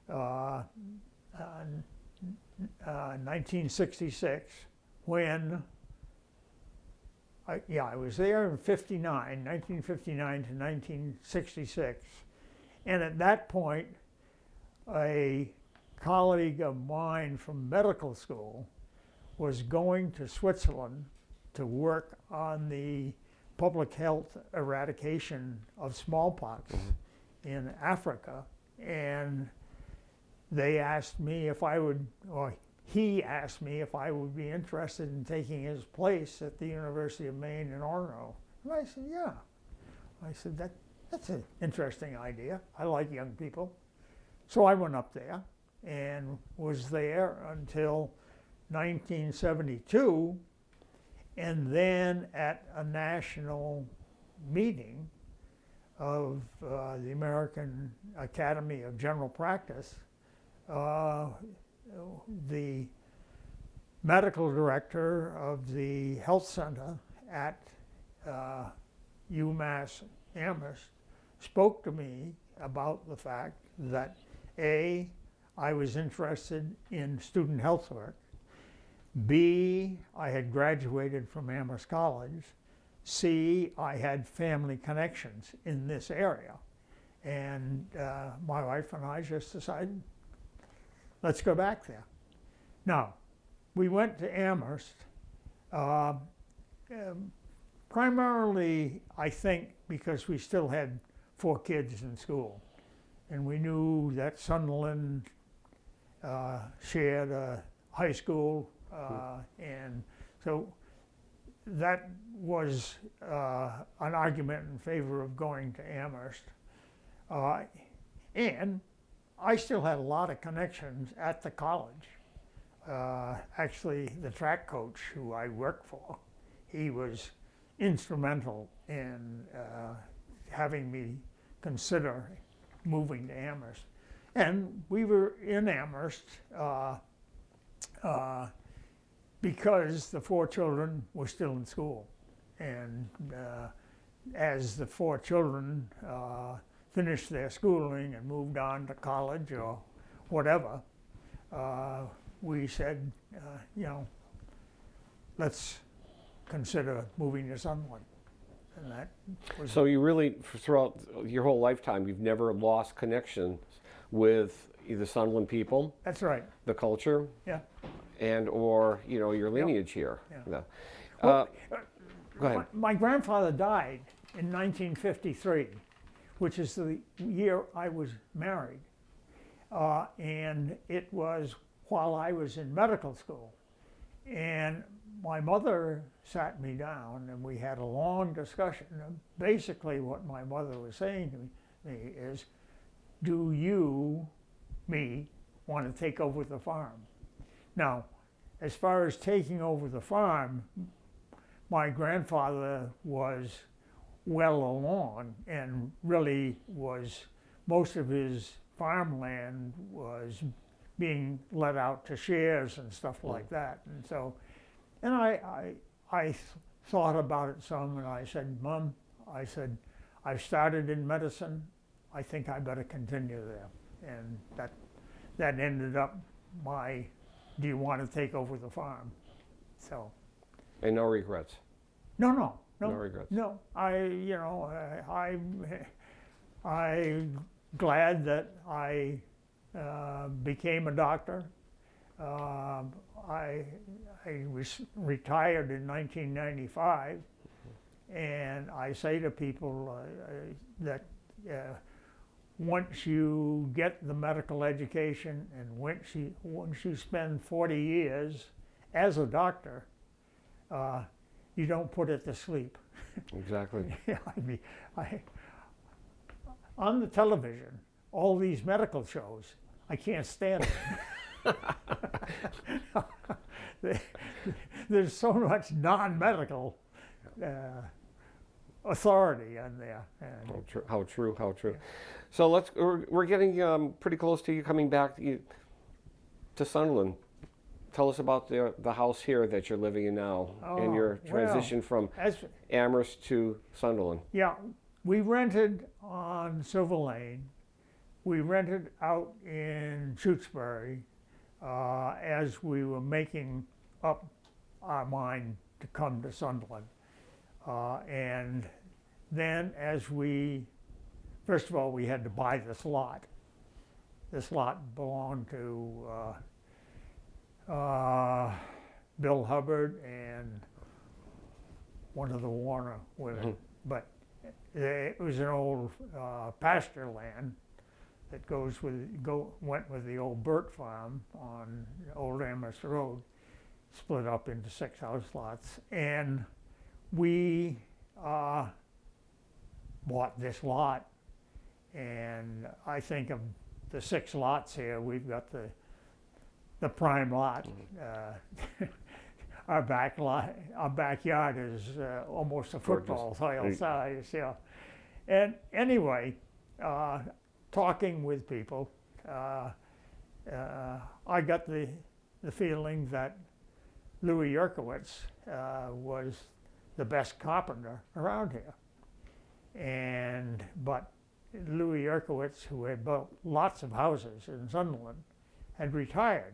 1966, when I was there in 1959 to 1966, and at that point, a colleague of mine from medical school was going to Switzerland to work on the public health eradication of smallpox in Africa, and they asked me if I would, or he asked me if I would be interested in taking his place at the University of Maine in Orono. And I said, yeah. I said, that's an interesting idea. I like young people. So I went up there and was there until 1972, and then at a national meeting of the American Academy of General Practice, the medical director of the health center at UMass Amherst spoke to me about the fact that A, I was interested in student health work, B, I had graduated from Amherst College, C, I had family connections in this area. And my wife and I just decided, let's go back there. Now, we went to Amherst, primarily, I think, because we still had 4 kids in school. And we knew that Sunderland shared a high school, and so that was an argument in favor of going to Amherst. And I still had a lot of connections at the college. Actually, the track coach who I worked for, he was instrumental in having me consider moving to Amherst. And we were in Amherst because the 4 children were still in school. And as the 4 children finished their schooling and moved on to college or whatever, we said, let's consider moving to Sunderland. And that was. So you really, throughout your whole lifetime, you've never lost connections with either Sunderland people. That's right. The culture. Yeah. And or your lineage here. Yeah. Go ahead. My grandfather died in 1953, which is the year I was married, and it was while I was in medical school. And my mother sat me down and we had a long discussion. And basically what my mother was saying to me is, do you, me, want to take over the farm? Now, as far as taking over the farm, my grandfather was well along and really was, most of his farmland was being let out to shares and stuff like that. And so, and I thought about it some, and I said, Mom, I said, I've started in medicine, I think I better continue there. And that ended up my, do you want to take over the farm? So. And no regrets? No No regrets? No, I'm glad that I became a doctor. I was retired in 1995, and I say to people that once you get the medical education and once you spend 40 years as a doctor, you don't put it to sleep. Exactly. Yeah, on the television, all these medical shows, I can't stand them. There's so much non-medical authority on there. How true. So we're getting pretty close to you coming back. to Sunderland. Tell us about the house here that you're living in now, and your transition from Amherst to Sunderland. Yeah, we rented on Silver Lane. We rented out in Shutesbury as we were making up our mind to come to Sunderland. And then first of all, we had to buy this lot. This lot belonged to Bill Hubbard and one of the Warner women. But it was an old pasture land that went with the old Burt farm on Old Amherst Road, split up into 6 house lots. And we bought this lot, and I think of the 6 lots here, we've got the prime lot. Our backyard is almost a football field size. Yeah. And anyway, talking with people, I got the feeling that Louis Yerkowitz was the best carpenter around here. But Louis Yerkowitz, who had built lots of houses in Sunderland, had retired.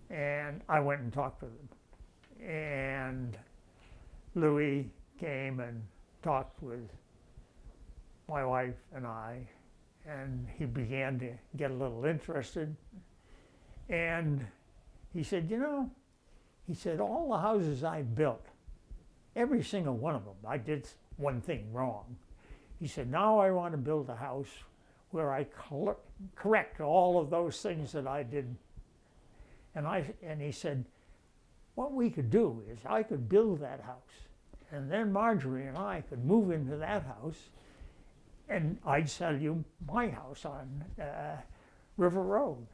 And I went and talked with him. And Louis came and talked with my wife and I, and he began to get a little interested. And he said, he said, all the houses I built, every single one of them, I did one thing wrong. He said, now I want to build a house where I correct all of those things that I did. And he said, what we could do is I could build that house, and then Marjorie and I could move into that house, and I'd sell you my house on River Road.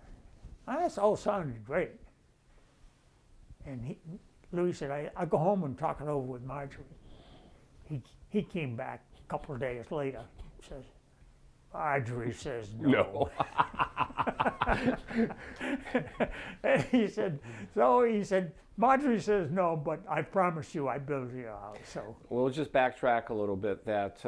Now, that all sounded great. And Louis said, I'll go home and talk it over with Marjorie. He came back a couple of days later, says, Marjorie says no. And he said, Marjorie says no, but I promise you I build you a house. So we'll just backtrack a little bit. That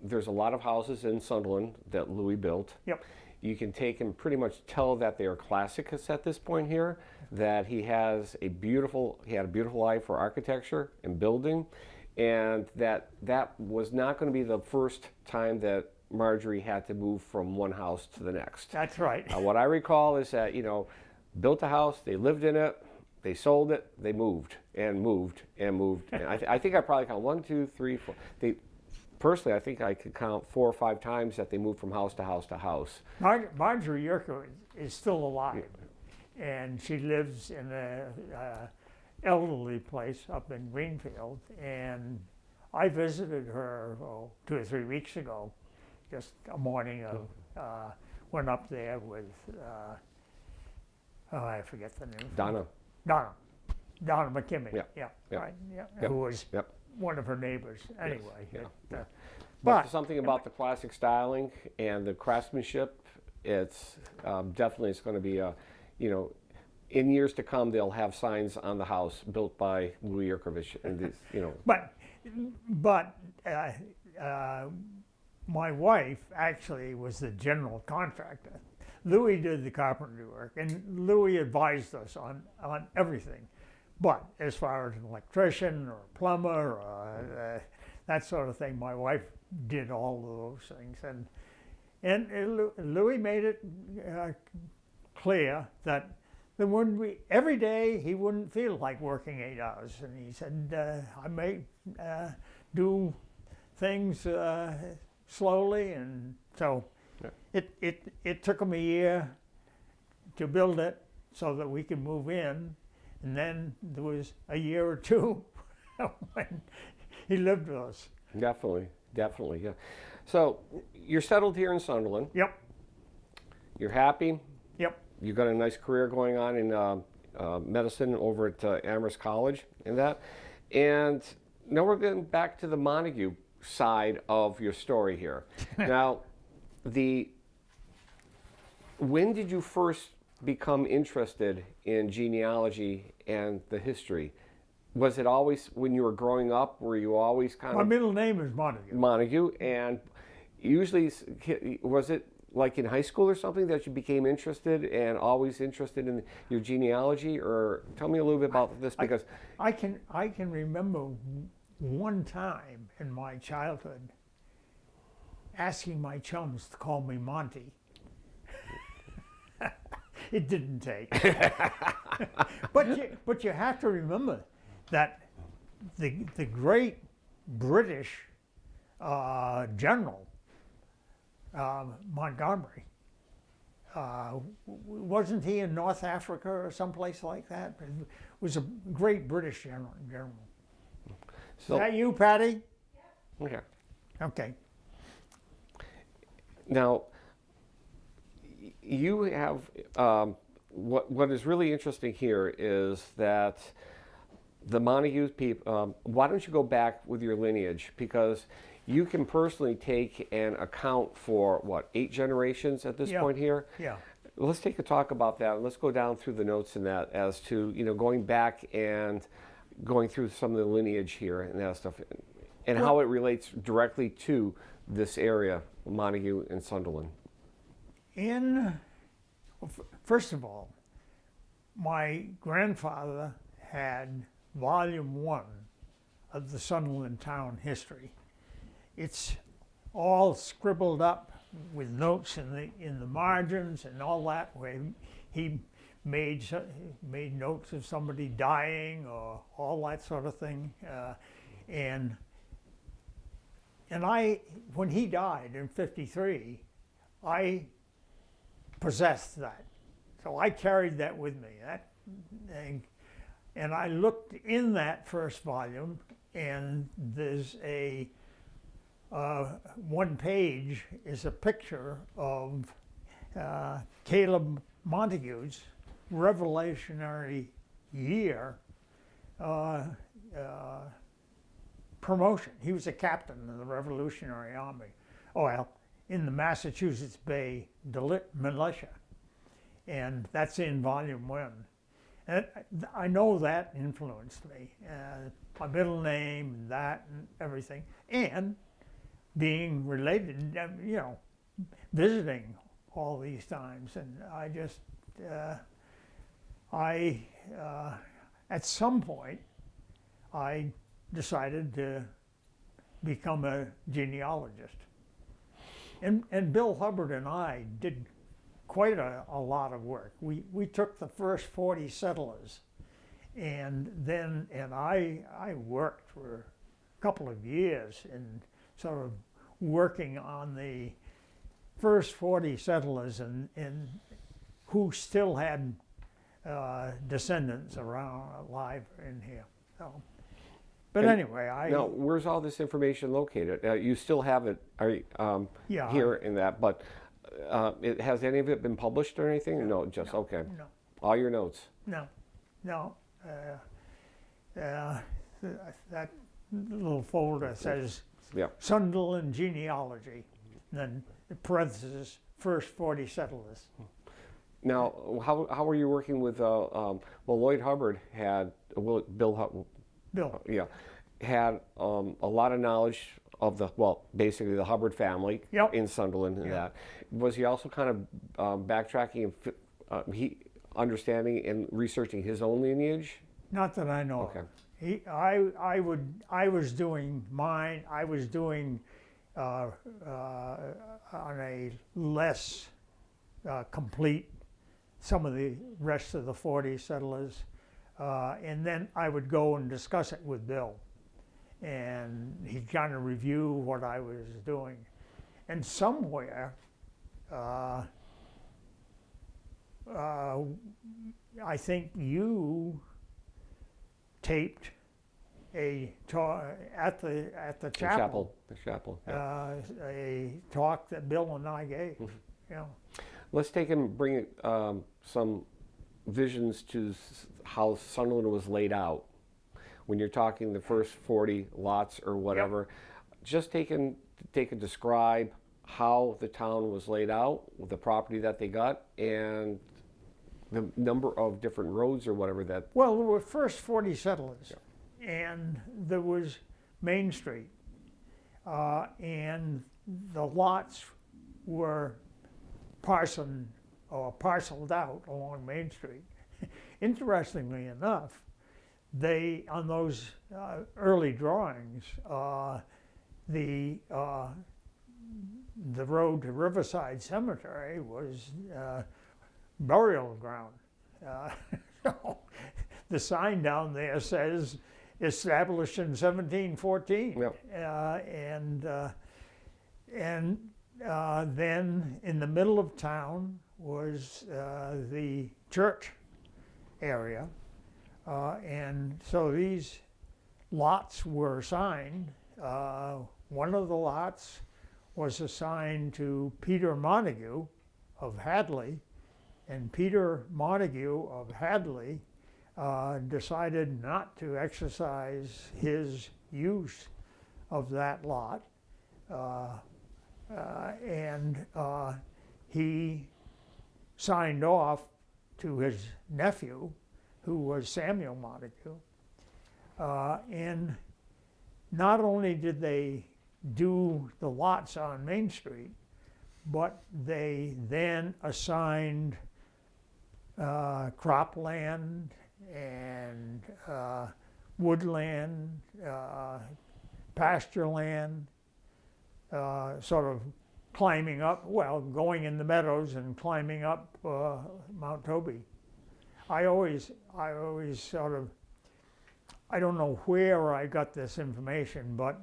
there's a lot of houses in Sunderland that Louis built. Yep. You can take and pretty much tell that they are classics at this point here. That he had a beautiful eye for architecture and building, and that was not going to be the first time that Marjorie had to move from one house to the next. That's right. What I recall is that, built a house, they lived in it, they sold it, they moved and moved and moved. And I think I probably count 1, 2, 3, 4. Personally, I think I could count 4 or 5 times that they moved from house to house to house. Marjorie Yerkowitz is still alive, and she lives in a elderly place up in Greenfield. And I visited her 2 or 3 weeks ago. Just a morning of, went up there with, I forget the name. Donna McKimmey. Yeah. Right. Yeah. Who was one of her neighbors. Anyway. Yes. But something about the classic styling and the craftsmanship, it's definitely it's going to be in years to come they'll have signs on the house built by Louis Yerkowitz and these, But my wife actually was the general contractor. Louis did the carpentry work, and Louis advised us on everything. But as far as an electrician or a plumber or that sort of thing, my wife did all of those things. And Louis made it clear that there wouldn't be, every day he wouldn't feel like working 8 hours. And he said, I may do things slowly, and so it took him a year to build it so that we could move in, and then there was a year or 2 when he lived with us. Definitely, yeah. So you're settled here in Sunderland. Yep. You're happy. Yep. You've got a nice career going on in medicine over at Amherst College and that, and now we're getting back to the Montague side of your story here. Now, when did you first become interested in genealogy and the history? Was it always when you were growing up? Were you always kind My of middle name is Montague. Montague? And usually, was it like in high school or something that you became interested and always interested in your genealogy? Or tell me a little bit about this, because I can remember one time in my childhood asking my chums to call me Monty. It didn't take. But you have to remember that the great British general Montgomery, wasn't he in North Africa or someplace like that? It was a great British general. So, Is that you, Patty? okay. Okay. Now, you have what is really interesting here is that the Montague people. Why don't you go back with your lineage, because you can personally take an account for what, 8 generations at this point here. Yeah. Let's take a talk about that. Let's go down through the notes in that as to going back and going through some of the lineage here and that stuff, and how it relates directly to this area, Montague and Sunderland. First of all, my grandfather had volume 1 of the Sunderland town history. It's all scribbled up with notes in the margins and all that, where he made notes of somebody dying or all that sort of thing. And when he died in '53, I possessed that. So I carried that with me. And I looked in that first volume, and there's one page is a picture of Caleb Montague's Revolutionary year promotion. He was a captain in the Revolutionary Army. Well, in the Massachusetts Bay Militia. And that's in volume 1. And I know that influenced me. My middle name and that and everything. And being related, visiting all these times. And I just, at some point, I decided to become a genealogist. And Bill Hubbard and I did quite a lot of work. We took the first 40 settlers, and I worked for a couple of years in sort of working on the first 40 settlers and who still had descendants around alive in here. So, but anyway, now, where's all this information located? You still have it here in that, but has any of it been published or anything? No, just okay. No. All your notes? No. That little folder says Sunderland genealogy, and then in parentheses, first 40 settlers. Now, how were you working with? Lloyd Hubbard had Bill. Had a lot of knowledge of basically the Hubbard family in Sunderland and that. Was he also kind of backtracking and understanding and researching his own lineage? Not that I know. Okay. I was doing mine. I was doing on a less complete some of the rest of the 40 settlers, and then I would go and discuss it with Bill, and he'd kind of review what I was doing, and somewhere. I think you taped a talk at the chapel. The chapel. A talk that Bill and I gave. Mm-hmm. Let's take and bring some visions to how Sunderland was laid out. When you're talking the first 40 lots or whatever, just take and describe how the town was laid out, the property that they got, and the number of different roads or whatever that. Well, there were first 40 settlers, and there was Main Street, and the lots were parceled out along Main Street. Interestingly enough, they, on those early drawings, the road to Riverside Cemetery was burial ground. So the sign down there says established in 1714. Yep. And then in the middle of town was the church area. And so these lots were assigned. One of the lots was assigned to Peter Montague of Hadley, and Peter Montague of Hadley decided not to exercise his use of that lot, and he signed off to his nephew, who was Samuel Montague. And not only did they do the lots on Main Street, but they then assigned cropland and woodland, pasture land, sort of climbing up, well, going in the meadows and climbing up Mount Toby. I always sort of, I don't know where I got this information, but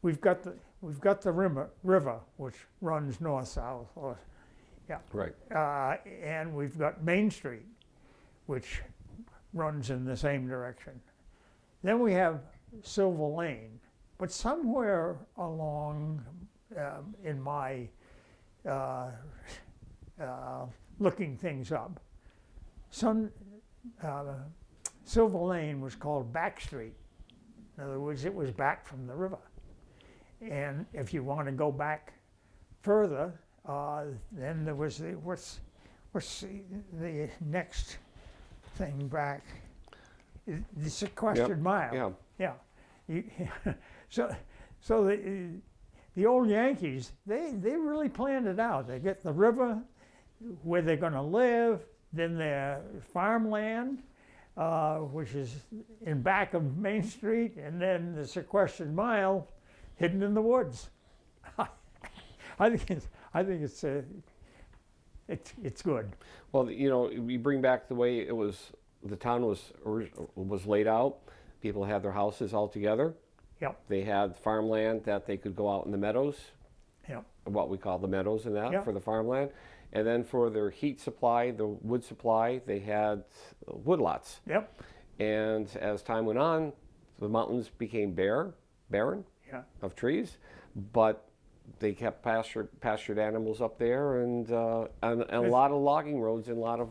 we've got the river which runs north-south, Right. and we've got Main Street, which runs in the same direction. Then we have Silver Lane, but somewhere along in my looking things up, Silver Lane was called Back Street. In other words, it was back from the river. And if you want to go back further, then there was what's the next thing back? The sequestered mile. Yeah. So the old Yankees, they really planned it out. They get the river where they're going to live, then their farmland, which is in back of Main Street, and then the sequestered mile hidden in the woods. I think it's good. Well, you know, you bring back the way it was. The town was laid out. People had their houses all together. Yep. They had farmland that they could go out in the meadows. Yep. What we call the meadows and that Yep. for the farmland. And then for their heat supply, the wood supply, they had woodlots. Yep. And as time went on, the mountains became barren of trees, but they kept pastured animals up there, and a lot of logging roads and a lot of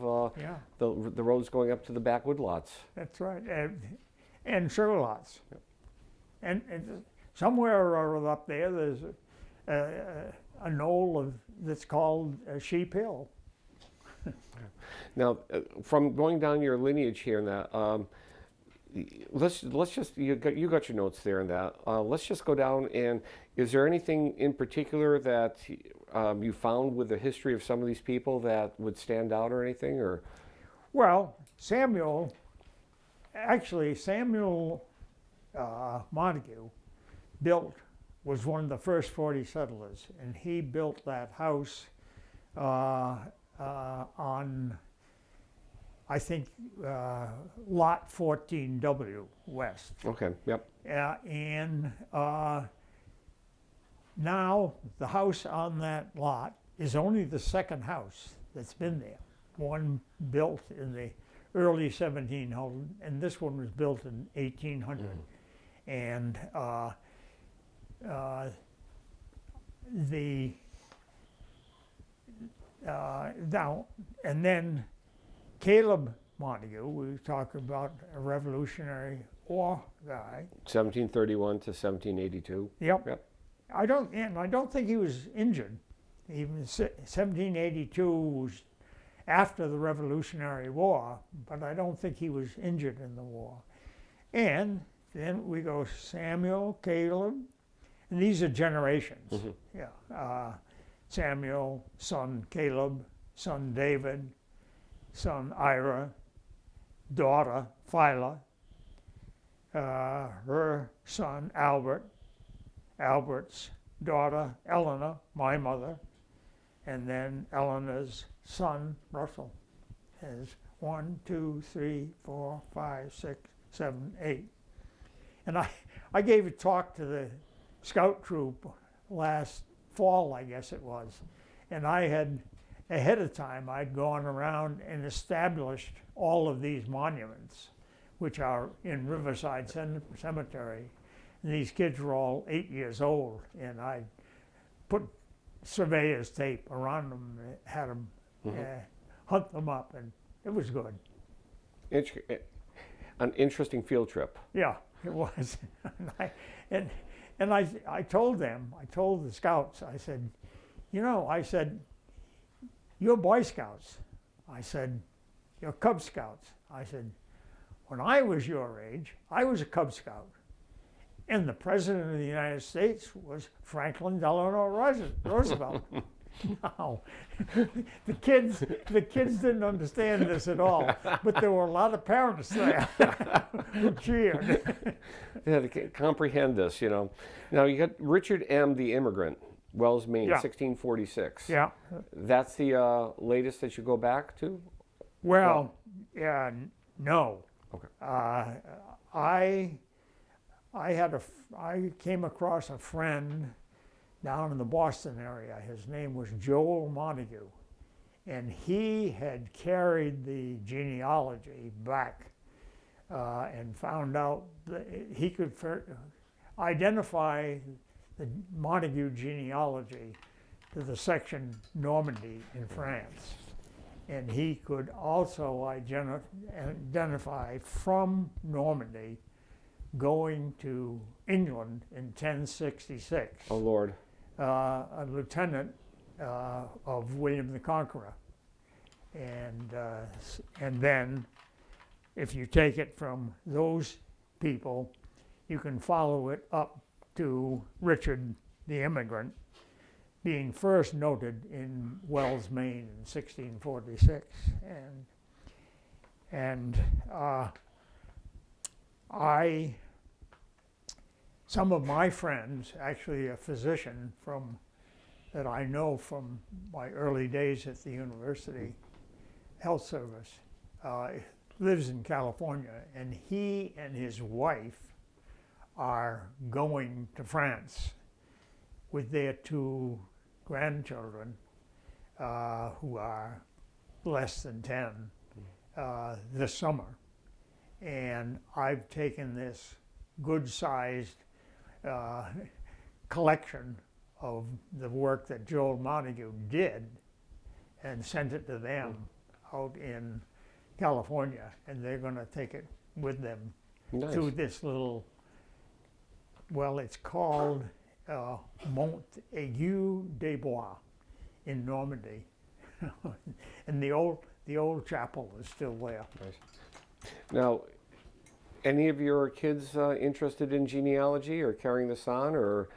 the roads going up to the back woodlots. That's right, and sugar lots. Yep. And somewhere or other up there, there's a knoll that's called Sheep Hill. Now, from going down your lineage here and that, let's just you got your notes there and that. Let's just go down, and is there anything in particular that you found with the history of some of these people that would stand out or anything, or? Well, Samuel Montague was one of the first 40 settlers, and he built that house on, I think, lot 14W west. Okay, yep. And now the house on that lot is only the second house that's been there. One built in the early 1700s, and this one was built in 1800. And now, and then Caleb Montague, we talk about a Revolutionary War guy. 1731 to 1782. Yep. I don't think he was injured. Even 1782 was after the Revolutionary War, but I don't think he was injured in the war. And then we go Samuel, Caleb, and these are generations. Yeah, Samuel, son Caleb, son David, son Ira, daughter Phyla, her son Albert, Albert's daughter Eleanor, my mother, and then Eleanor's son Russell. Is 1, 2, 3, 4, 5, 6, 7, 8. And I gave a talk to the scout troop last fall, I guess it was, and I had, ahead of time, I'd gone around and established all of these monuments, which are in Riverside Cemetery. And these kids were all 8 years old, and I put surveyor's tape around them, had them hunt them up, and it was good. An interesting field trip. Yeah, it was. and I told them, I told the scouts, I said, you know, I said, you're Boy Scouts. I said, you're Cub Scouts. I said, when I was your age, I was a Cub Scout. And the President of the United States was Franklin Delano Roosevelt. Now, the kids didn't understand this at all, but there were a lot of parents there who cheered. Yeah, to comprehend this, you know. Now you got Richard M. the Immigrant, Wells, Maine, Yeah. 1646. Yeah. That's the latest that you go back to? Well, yeah, no. Okay. I came across a friend down in the Boston area. His name was Joel Montague, and he had carried the genealogy back and found out that he could identify the Montague genealogy to the section Normandy in France. And he could also identify from Normandy going to England in 1066. Oh, Lord. A lieutenant of William the Conqueror. And then, if you take it from those people, you can follow it up to Richard the Immigrant, being first noted in Wells, Maine in 1646. And some of my friends, actually a physician that I know from my early days at the University Health Service, lives in California, and he and his wife are going to France with their 2 grandchildren who are less than 10 this summer. And I've taken this good-sized collection of the work that Joel Montague did and sent it to them out in California, and they're going to take it with them to this little, well, it's called Montague des Bois in Normandy. And the old chapel is still there. Nice. Now, any of your kids interested in genealogy or carrying this on, or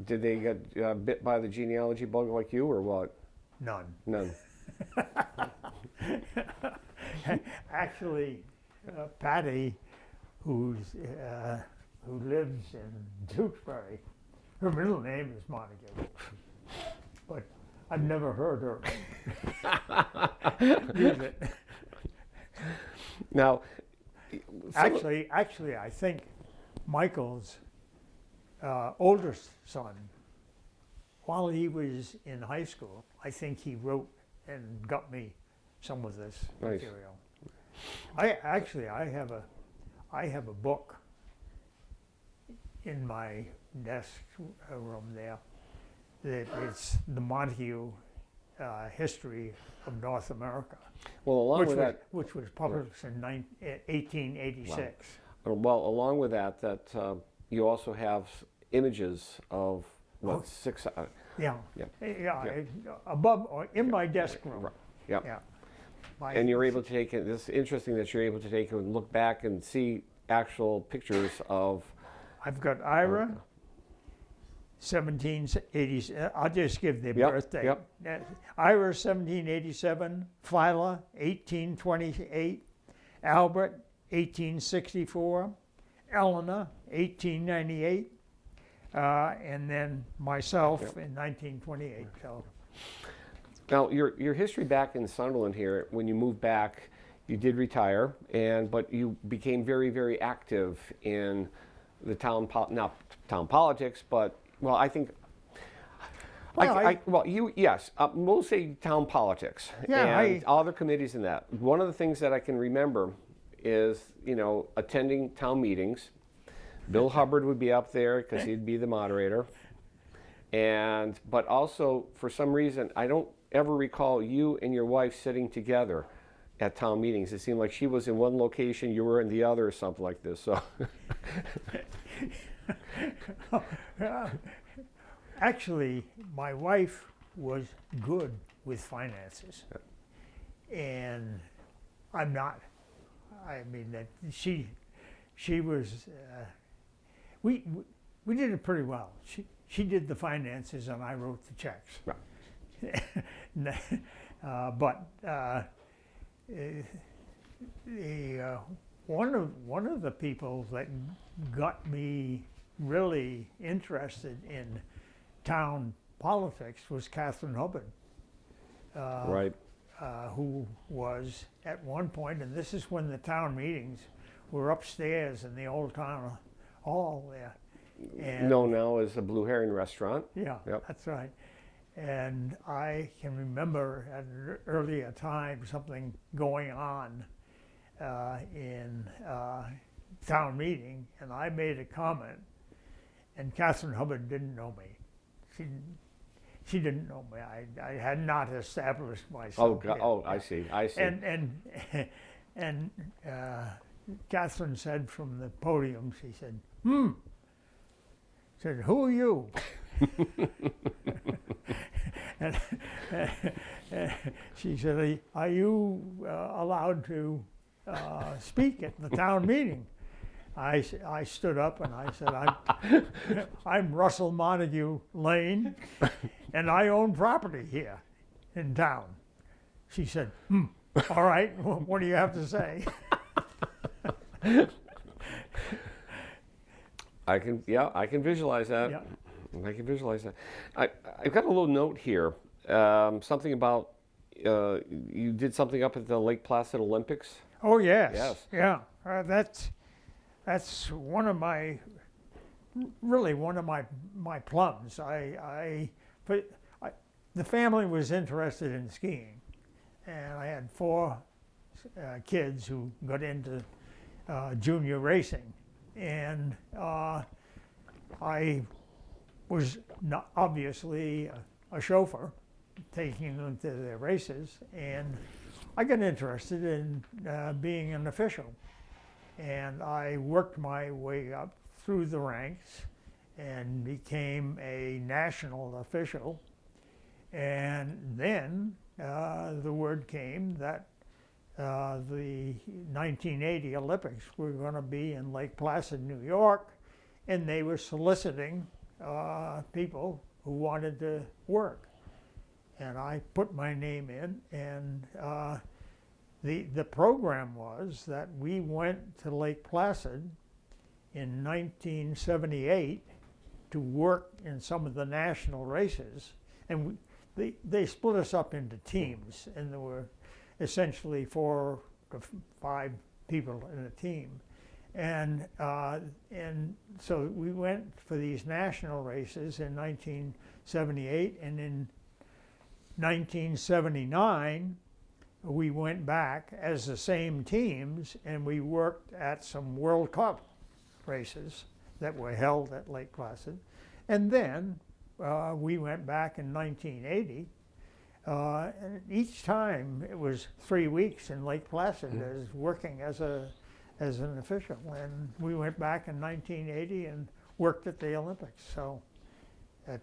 did they get bit by the genealogy bug like you, or what? None. None. Actually, Patty, who lives in Tewksbury, her middle name is Montague, but I've never heard her use it. Now, actually, I think Michael's oldest son, while he was in high school, I think he wrote and got me some of this material. I have a book in my desk room there that it's the Montague history of North America. Well, along with that, which was published in 1886. Well, along with that, you also have images of what 6. Yeah. Above or in my desk room. Right. Yeah. Yeah. And you're able to take it, it's interesting that you're able to take and look back and see actual pictures of. I've got Ira, 1780, I'll just give the birthday. Yep. Ira, 1787, Phyla, 1828, Albert, 1864, Eleanor, 1898, and then myself in 1928. So. Now, your history back in Sunderland here, when you moved back, you did retire, but you became very, very active in the not town politics, but, well, I think, yes, we'll say town politics, and all the committees in that. One of the things that I can remember is, attending town meetings. Bill Hubbard would be up there because he'd be the moderator, but also, for some reason, I don't ever recall you and your wife sitting together at town meetings. It seemed like she was in one location, you were in the other, or something like this. So, actually, my wife was good with finances, and I'm not. I mean, that she was. We did it pretty well. She did the finances, and I wrote the checks. Right. One of the people that got me really interested in town politics was Catherine Hubbard, right. Who was at one point, and this is when the town meetings were upstairs in the old town hall there. And known now as the Blue Heron Restaurant. Yeah, yep. That's right. And I can remember at an earlier time something going on in town meeting, and I made a comment, and Catherine Hubbard didn't know me. She didn't know me. I had not established myself. I see. And Catherine said from the podium, she said, said, "Who are you?" and she said, "Are you allowed to speak at the town meeting?" I stood up and I said, I'm Russell Montague Lane, and I own property here in town. She said, all right, what do you have to say? I can visualize that. Yeah. I can visualize that. I've got a little note here, something about you did something up at the Lake Placid Olympics. Oh yes, yes. Yeah. That's one of my plums. The family was interested in skiing, and I had 4 kids who got into junior racing, and I was not obviously a chauffeur taking them to their races, and I got interested in being an official. And I worked my way up through the ranks and became a national official. And then the word came that the 1980 Olympics were going to be in Lake Placid, New York, and they were soliciting people who wanted to work. And I put my name in, and the program was that we went to Lake Placid in 1978 to work in some of the national races, and they split us up into teams, and there were essentially 4 to 5 people in a team, and so we went for these national races in 1978, and in 1979 we went back as the same teams, and we worked at some World Cup races that were held at Lake Placid. And then we went back in 1980, and each time it was 3 weeks in Lake Placid as working as an official. And we went back in 1980 and worked at the Olympics. So it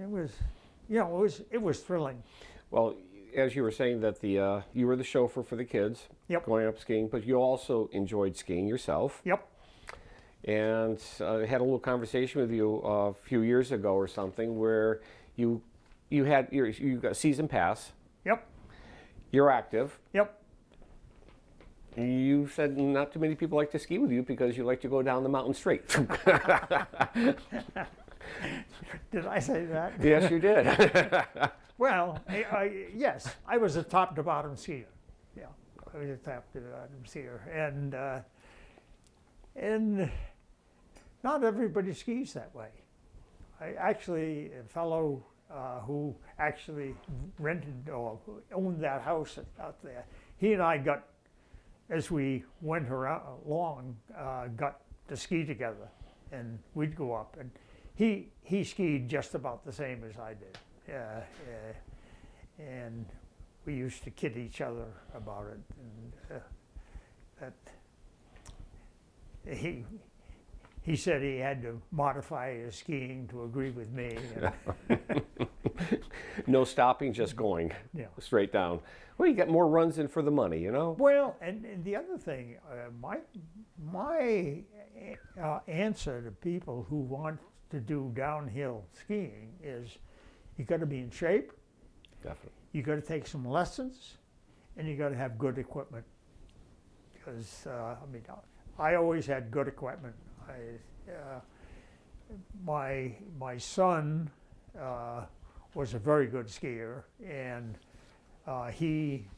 was thrilling. Well, as you were saying, that you were the chauffeur for the kids Yep. going up skiing, but you also enjoyed skiing yourself. Yep. And I had a little conversation with you a few years ago or something where you got season pass. Yep. You're active. Yep. You said not too many people like to ski with you because you like to go down the mountain straight. Did I say that? Yes, you did. Well, yes, I was a top to bottom skier. Yeah, I was a top to bottom skier, and not everybody skis that way. A fellow who actually rented or owned that house out there, he and I got, as we went along, got to ski together, and we'd go up, and he skied just about the same as I did. And we used to kid each other about it. And he said he had to modify his skiing to agree with me. No stopping, just going straight down. Well, you get more runs in for the money, you know? Well, and the other thing, my answer to people who want to do downhill skiing is you got to be in shape. Definitely. You got to take some lessons, and you got to have good equipment. Because I always had good equipment. My son was a very good skier, and he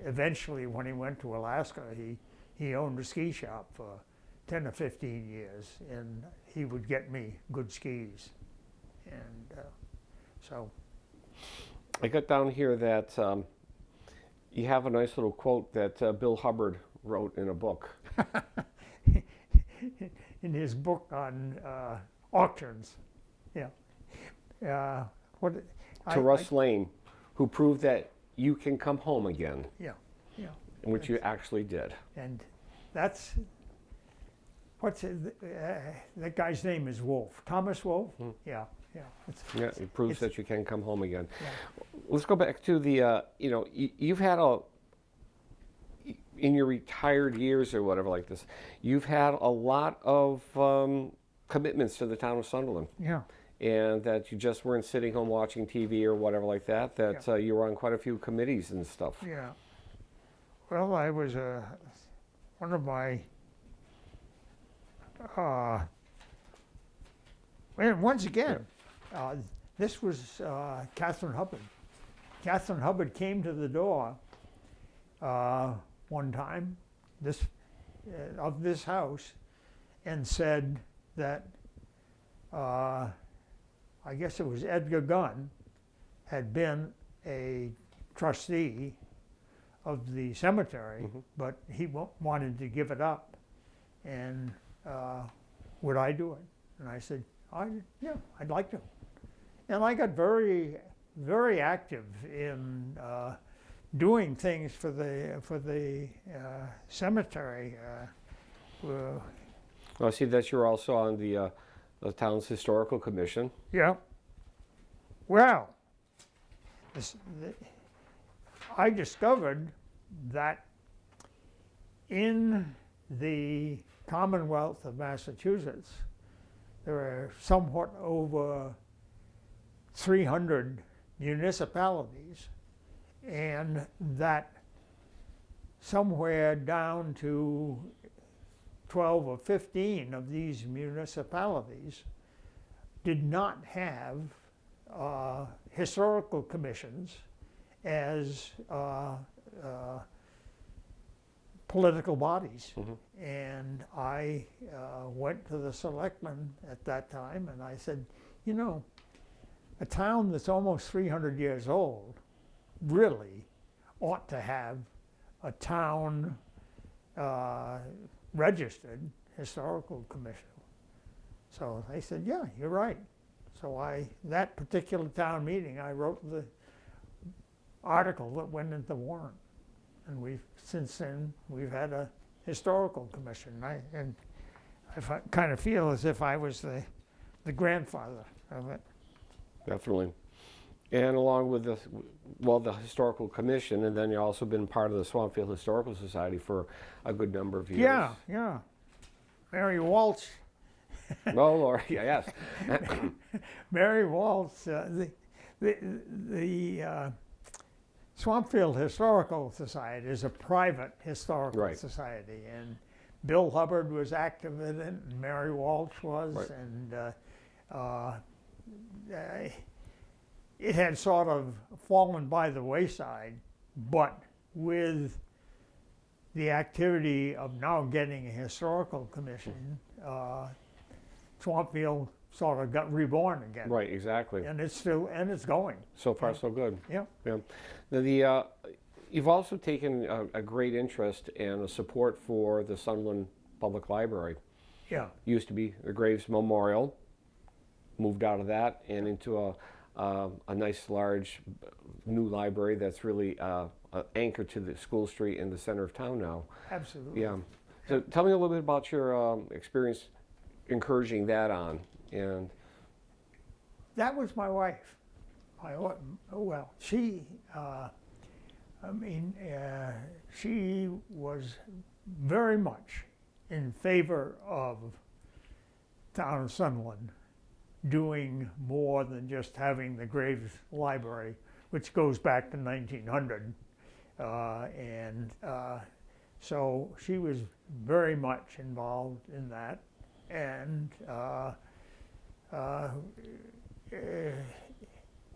eventually, when he went to Alaska, he owned a ski shop for 10 or 15 years, and he would get me good skis. And so I got down here that you have a nice little quote that Bill Hubbard wrote in a book. In his book on auctions, to Russ Lane, who proved that you can come home again. Yeah. Which you actually did. And that's that guy's name is Wolf, Thomas Wolf. Yeah. Yeah, it proves that you can come home again. Yeah. Let's go back to the, you've had in your retired years or whatever like this, you've had a lot of commitments to the town of Sunderland. Yeah. And that you just weren't sitting home watching TV or whatever like that, you were on quite a few committees and stuff. Yeah. Well, I was one of my, and once again, this was Catherine Hubbard. Catherine Hubbard came to the door one time of this house and said that I guess it was Edgar Gunn had been a trustee of the cemetery, but he wanted to give it up, and would I do it? And I said, I'd like to. And I got very, very active in doing things for the cemetery. Well, I see that you're also on the town's historical commission. Yeah. Well, I discovered that in the Commonwealth of Massachusetts, there are somewhat over 300 municipalities, and that somewhere down to 12 or 15 of these municipalities did not have historical commissions as political bodies. And I went to the selectmen at that time and I said, a town that's almost 300 years old really ought to have a town registered historical commission. So they said, yeah, you're right. So that particular town meeting, I wrote the article that went into the warrant. And since then, we've had a historical commission. And I kind of feel as if I was the grandfather of it. Definitely. And along with the Historical Commission, and then you've also been part of the Swampfield Historical Society for a good number of years. Yeah, yeah. Mary Walsh. Oh, Lord, yes. Mary Walsh, the Swampfield Historical Society is a private historical Right. society, and Bill Hubbard was active in it, and Mary Walsh was, Right. and it had sort of fallen by the wayside, but with the activity of now getting a historical commission, Swampfield sort of got reborn again. Right, exactly. And it's going. So far, so good. Yeah. Yeah. You've also taken a great interest and a support for the Sunderland Public Library. Yeah. Used to be the Graves Memorial, moved out of that and into a nice large new library that's really an anchor to the School Street in the center of town now. Absolutely. Yeah. So tell me a little bit about your experience encouraging that on. And That was my wife. Well, she, she was very much in favor of town of Sunderland doing more than just having the Graves Library, which goes back to 1900. So she was very much involved in that. And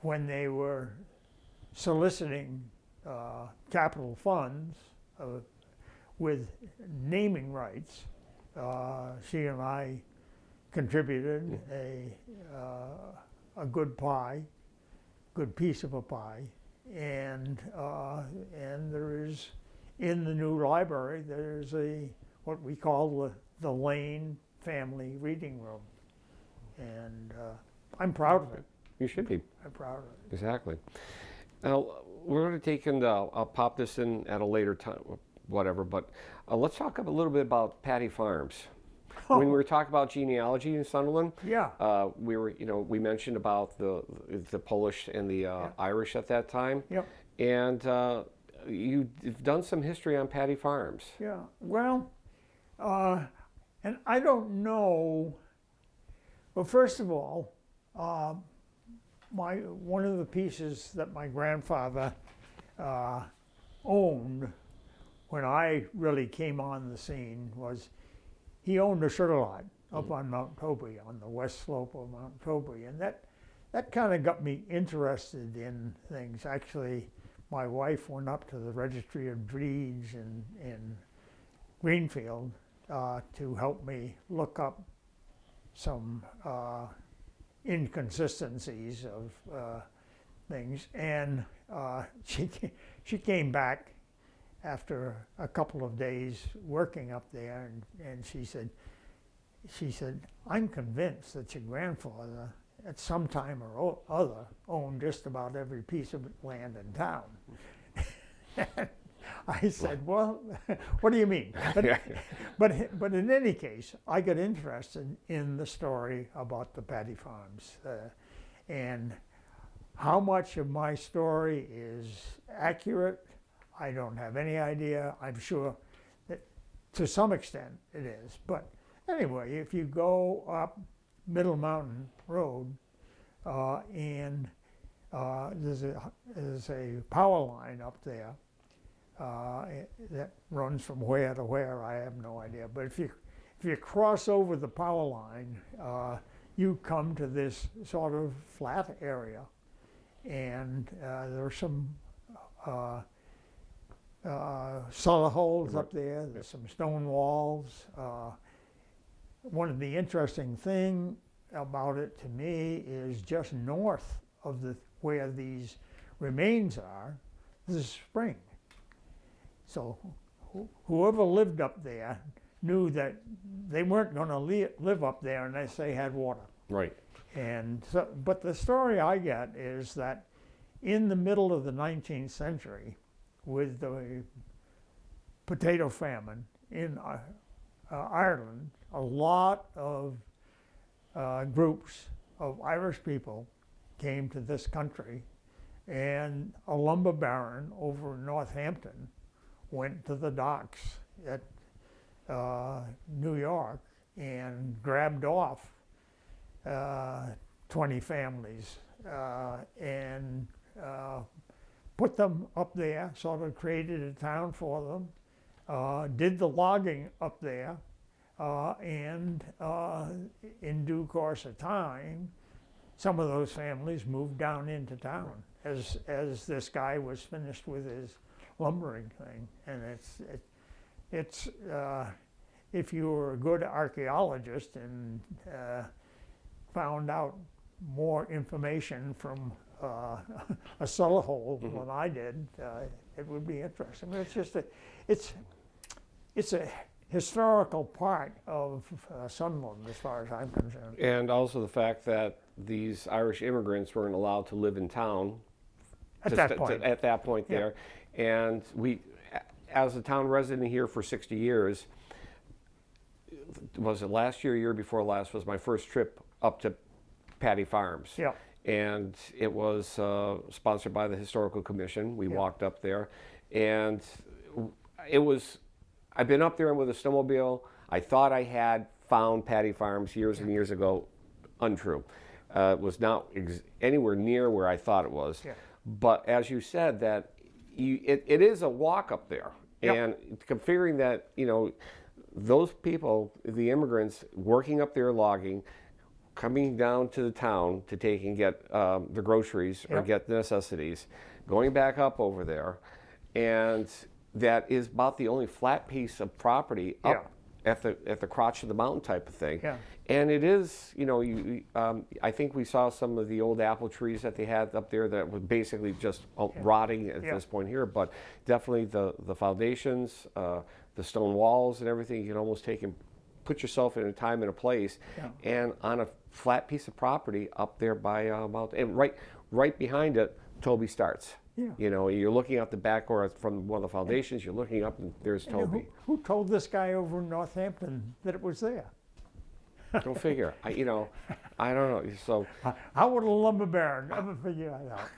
when they were soliciting capital funds with naming rights, she and I contributed a good piece of a pie, and there is in the new library there's what we call the Lane Family Reading Room, and I'm proud of it. you should be. I'm proud of it. Exactly. Now, we're going to take and I'll pop this in at a later time, whatever, but let's talk a little bit about Patty Farms. When we were talking about genealogy in Sunderland, Yeah. we mentioned about the Polish and the Irish at that time. Yep. And you've done some history on Patty Farms. Yeah. Well, and I don't know. Well, first of all, one of the pieces that my grandfather owned when I really came on the scene was he owned a sugar lot up on Mount Toby, on the west slope of Mount Toby, and that kind of got me interested in things. Actually, my wife went up to the Registry of Deeds in Greenfield to help me look up some inconsistencies of things, and she came back after a couple of days working up there, and she said, I'm convinced that your grandfather at some time or other owned just about every piece of land in town. I said, well, what do you mean? But in any case, I got interested in the story about the Patty Farms, and how much of my story is accurate, I don't have any idea. I'm sure that to some extent it is. But anyway, if you go up Middle Mountain Road, and there's a power line up there that runs from where to where, I have no idea. But if you cross over the power line, you come to this sort of flat area, and there are some cellar holes up there. There's some stone walls. One of the interesting thing about it to me is just north of where these remains are, there's a spring. So whoever lived up there knew that they weren't going to live up there unless they had water. Right. And so, but the story I get is that in the middle of the 19th century, with the potato famine in Ireland, a lot of groups of Irish people came to this country and a lumber baron over in Northampton went to the docks at New York and grabbed off 20 families and put them up there, sort of created a town for them, did the logging up there, and in due course of time, some of those families moved down into town as this guy was finished with his lumbering thing. And it's if you were a good archaeologist and found out more information from a cellar hole than I did, it would be interesting. But it's just it's a historical part of Sunderland, as far as I'm concerned. And also the fact that these Irish immigrants weren't allowed to live in town At that point. there. And we, as a town resident here for 60 years, was it last year, year before last, was my first trip up to Patty Farms. Yeah. And it was sponsored by the Historical Commission. We walked up there, and it was, I've been up there with a snowmobile. I thought I had found Patty Farms years and years ago. Untrue. It was not anywhere near where I thought it was. Yeah. But as you said, that it is a walk up there. Yep. And figuring that, those people, the immigrants working up there logging, coming down to the town to take and get the groceries or get the necessities, going back up over there, and that is about the only flat piece of property up at the crotch of the mountain type of thing. Yeah. And it is, I think we saw some of the old apple trees that they had up there that were basically just rotting at this point here, but definitely the foundations, the stone walls and everything, you can almost take and put yourself in a time and a place, and on a flat piece of property up there by mountain, and right behind it, Toby starts. Yeah. You're looking out the back or from one of the foundations, you're looking up and there's Toby. Who told this guy over in Northampton that it was there? Go figure. I don't know. So how would a lumber baron ever figure that out?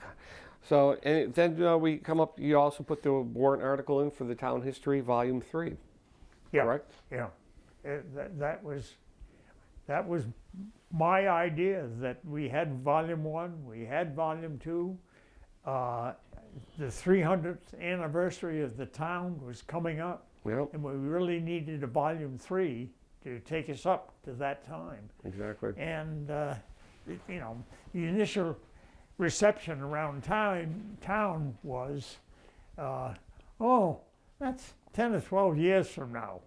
So, and then we come up, you also put the warrant article in for the Town History, Volume 3, correct? Yeah. That was my idea, that we had Volume 1, we had Volume 2. The 300th anniversary of the town was coming up, and we really needed a Volume 3 to take us up to that time. Exactly. And the initial reception around town was, oh, that's 10 or 12 years from now.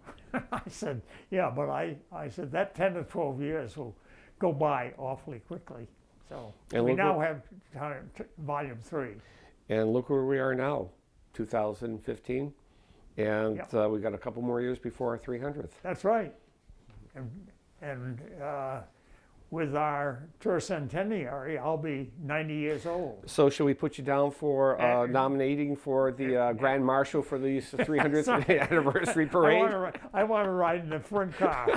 I said, yeah, but I said that 10 or 12 years will go by awfully quickly. So we now have Volume 3. And look where we are now, 2015, and we got a couple more years before our 300th. That's right. And with our tercentenary, I'll be 90 years old. So should we put you down for nominating for the Grand Marshal for the 300th anniversary parade? I want to ride in the front car.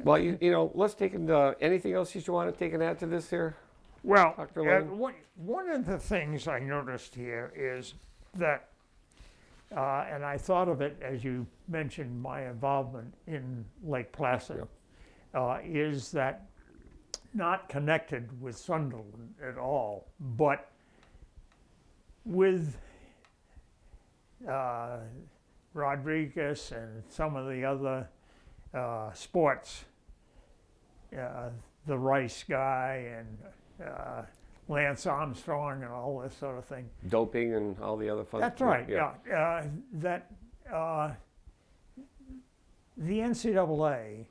Well, let's take anything else you want to take and add to this here? Well, one of the things I noticed here is that, and I thought of it as you mentioned my involvement in Lake Placid, is that not connected with Sunderland at all, but with Rodriguez and some of the other sports, the Rice guy and Lance Armstrong and all this sort of thing. Doping and all the other fun. That's right. That the NCAA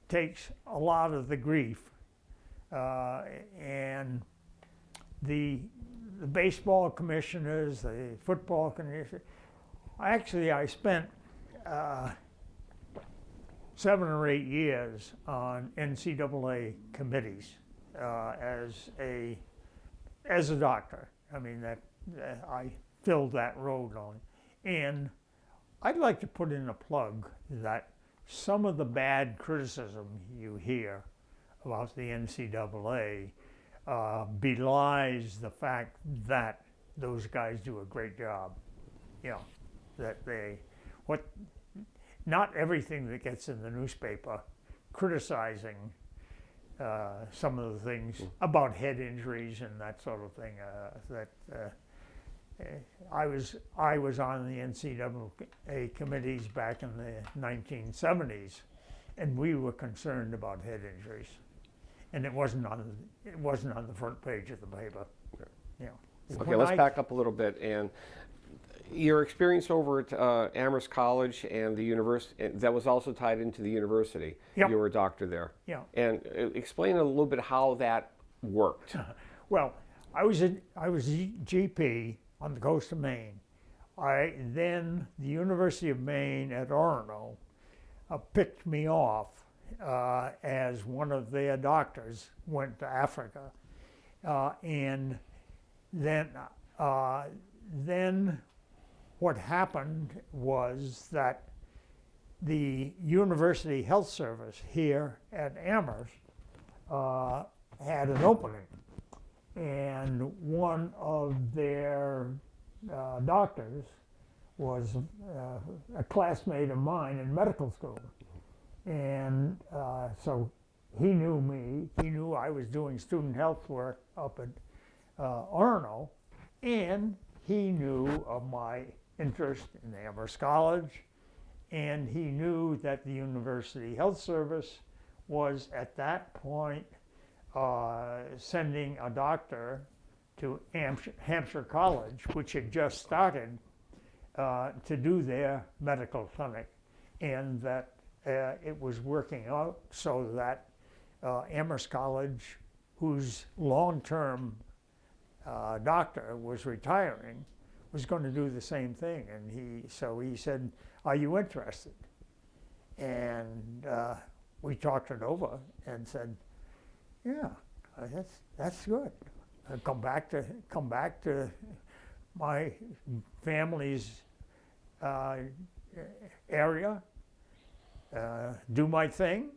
takes a lot of the grief, and the baseball commissioners, the football commissioners. Actually, I spent 7 or 8 years on NCAA committees as a doctor. I mean, that I filled that role on. And I'd like to put in a plug that some of the bad criticism you hear about the NCAA belies the fact that those guys do a great job. You know, that not everything that gets in the newspaper criticizing some of the things about head injuries and that sort of thing. I was on the NCAA committees back in the 1970s, and we were concerned about head injuries, and it wasn't on the front page of the paper. You know. Okay, let's back up a little bit. And your experience over at Amherst College and the university, that was also tied into the university. Yep. You were a doctor there. Yeah. And explain a little bit how that worked. Well, I was GP on the coast of Maine. Then the University of Maine at Orono picked me off as one of their doctors, went to Africa. And then what happened was that the University Health Service here at Amherst had an opening, and one of their doctors was a classmate of mine in medical school. And so he knew me, he knew I was doing student health work up at Orono, and he knew of my interest in Amherst College, and he knew that the University Health Service was at that point sending a doctor to Hampshire College, which had just started to do their medical clinic, and that it was working out so that Amherst College, whose long-term doctor was retiring, was going to do the same thing. And so he said, "Are you interested?" And we talked it over and said, "Yeah, that's good. Come back to my family's area, do my thing,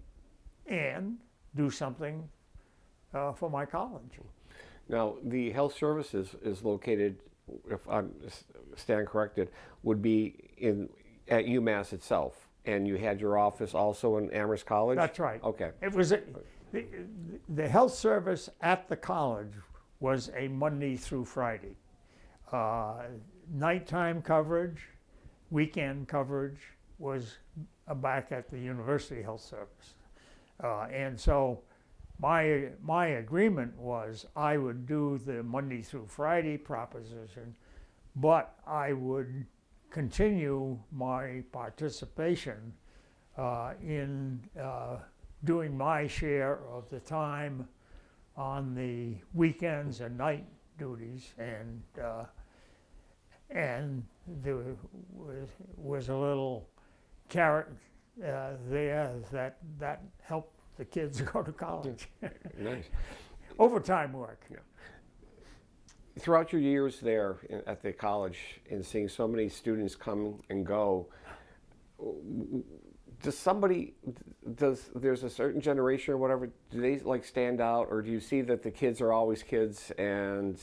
and do something for my college." Now, the health services is located, if I stand corrected, would be at UMass itself, and you had your office also in Amherst College? That's right. Okay. It was the health service at the college was a Monday through Friday. Nighttime coverage, weekend coverage was back at the University Health Service. And so my agreement was I would do the Monday through Friday proposition, but I would continue my participation in doing my share of the time on the weekends and night duties, and there was a little carrot there that helped the kids go to college. Nice. Overtime work. Yeah. Throughout your years there at the college and seeing so many students come and go, there's a certain generation or whatever, do they like stand out, or do you see that the kids are always kids and,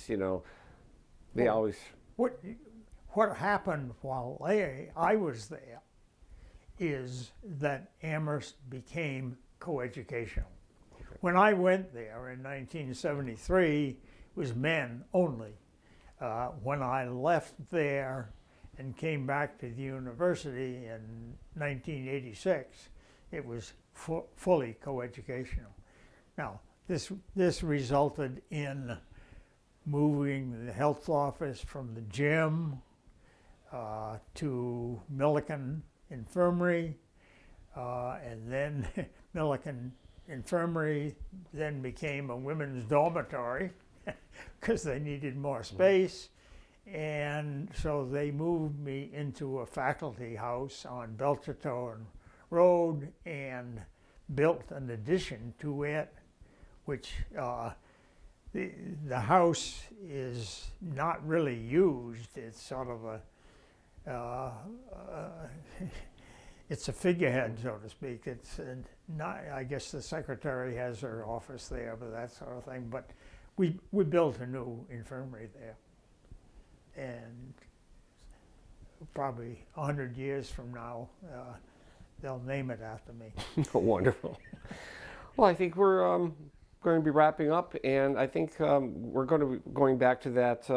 they always... What happened while I was there is that Amherst became coeducational. Okay. When I went there in 1973, it was men only. When I left there and came back to the university in 1986, it was fully coeducational. Now, this resulted in moving the health office from the gym to Milliken Infirmary, and then Milliken Infirmary then became a women's dormitory because they needed more space. And so they moved me into a faculty house on Belchertown Road and built an addition to it, which the house is not really used. It's sort of it's a figurehead, so to speak. It's not. I guess the secretary has her office there, but that sort of thing. But we built a new infirmary there, and probably 100 years from now, they'll name it after me. Wonderful. Well, I think we're going to be wrapping up, and I think we're going to be going back to that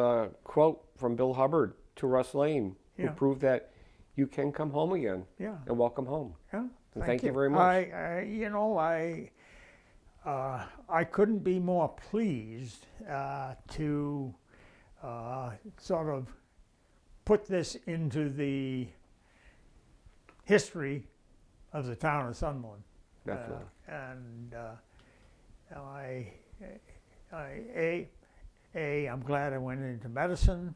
quote from Bill Hubbard to Russ Lane, who Yeah. proved that you can come home again. Yeah. And welcome home. Yeah. And thank you very much. I couldn't be more pleased to sort of put this into the history of the town of Sunderland. Definitely. I'm glad I went into medicine.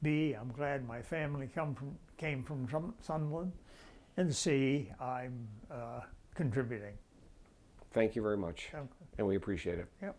B, I'm glad my family came from Sunderland. And C, I'm contributing. Thank you very much. Okay. And we appreciate it. Yep.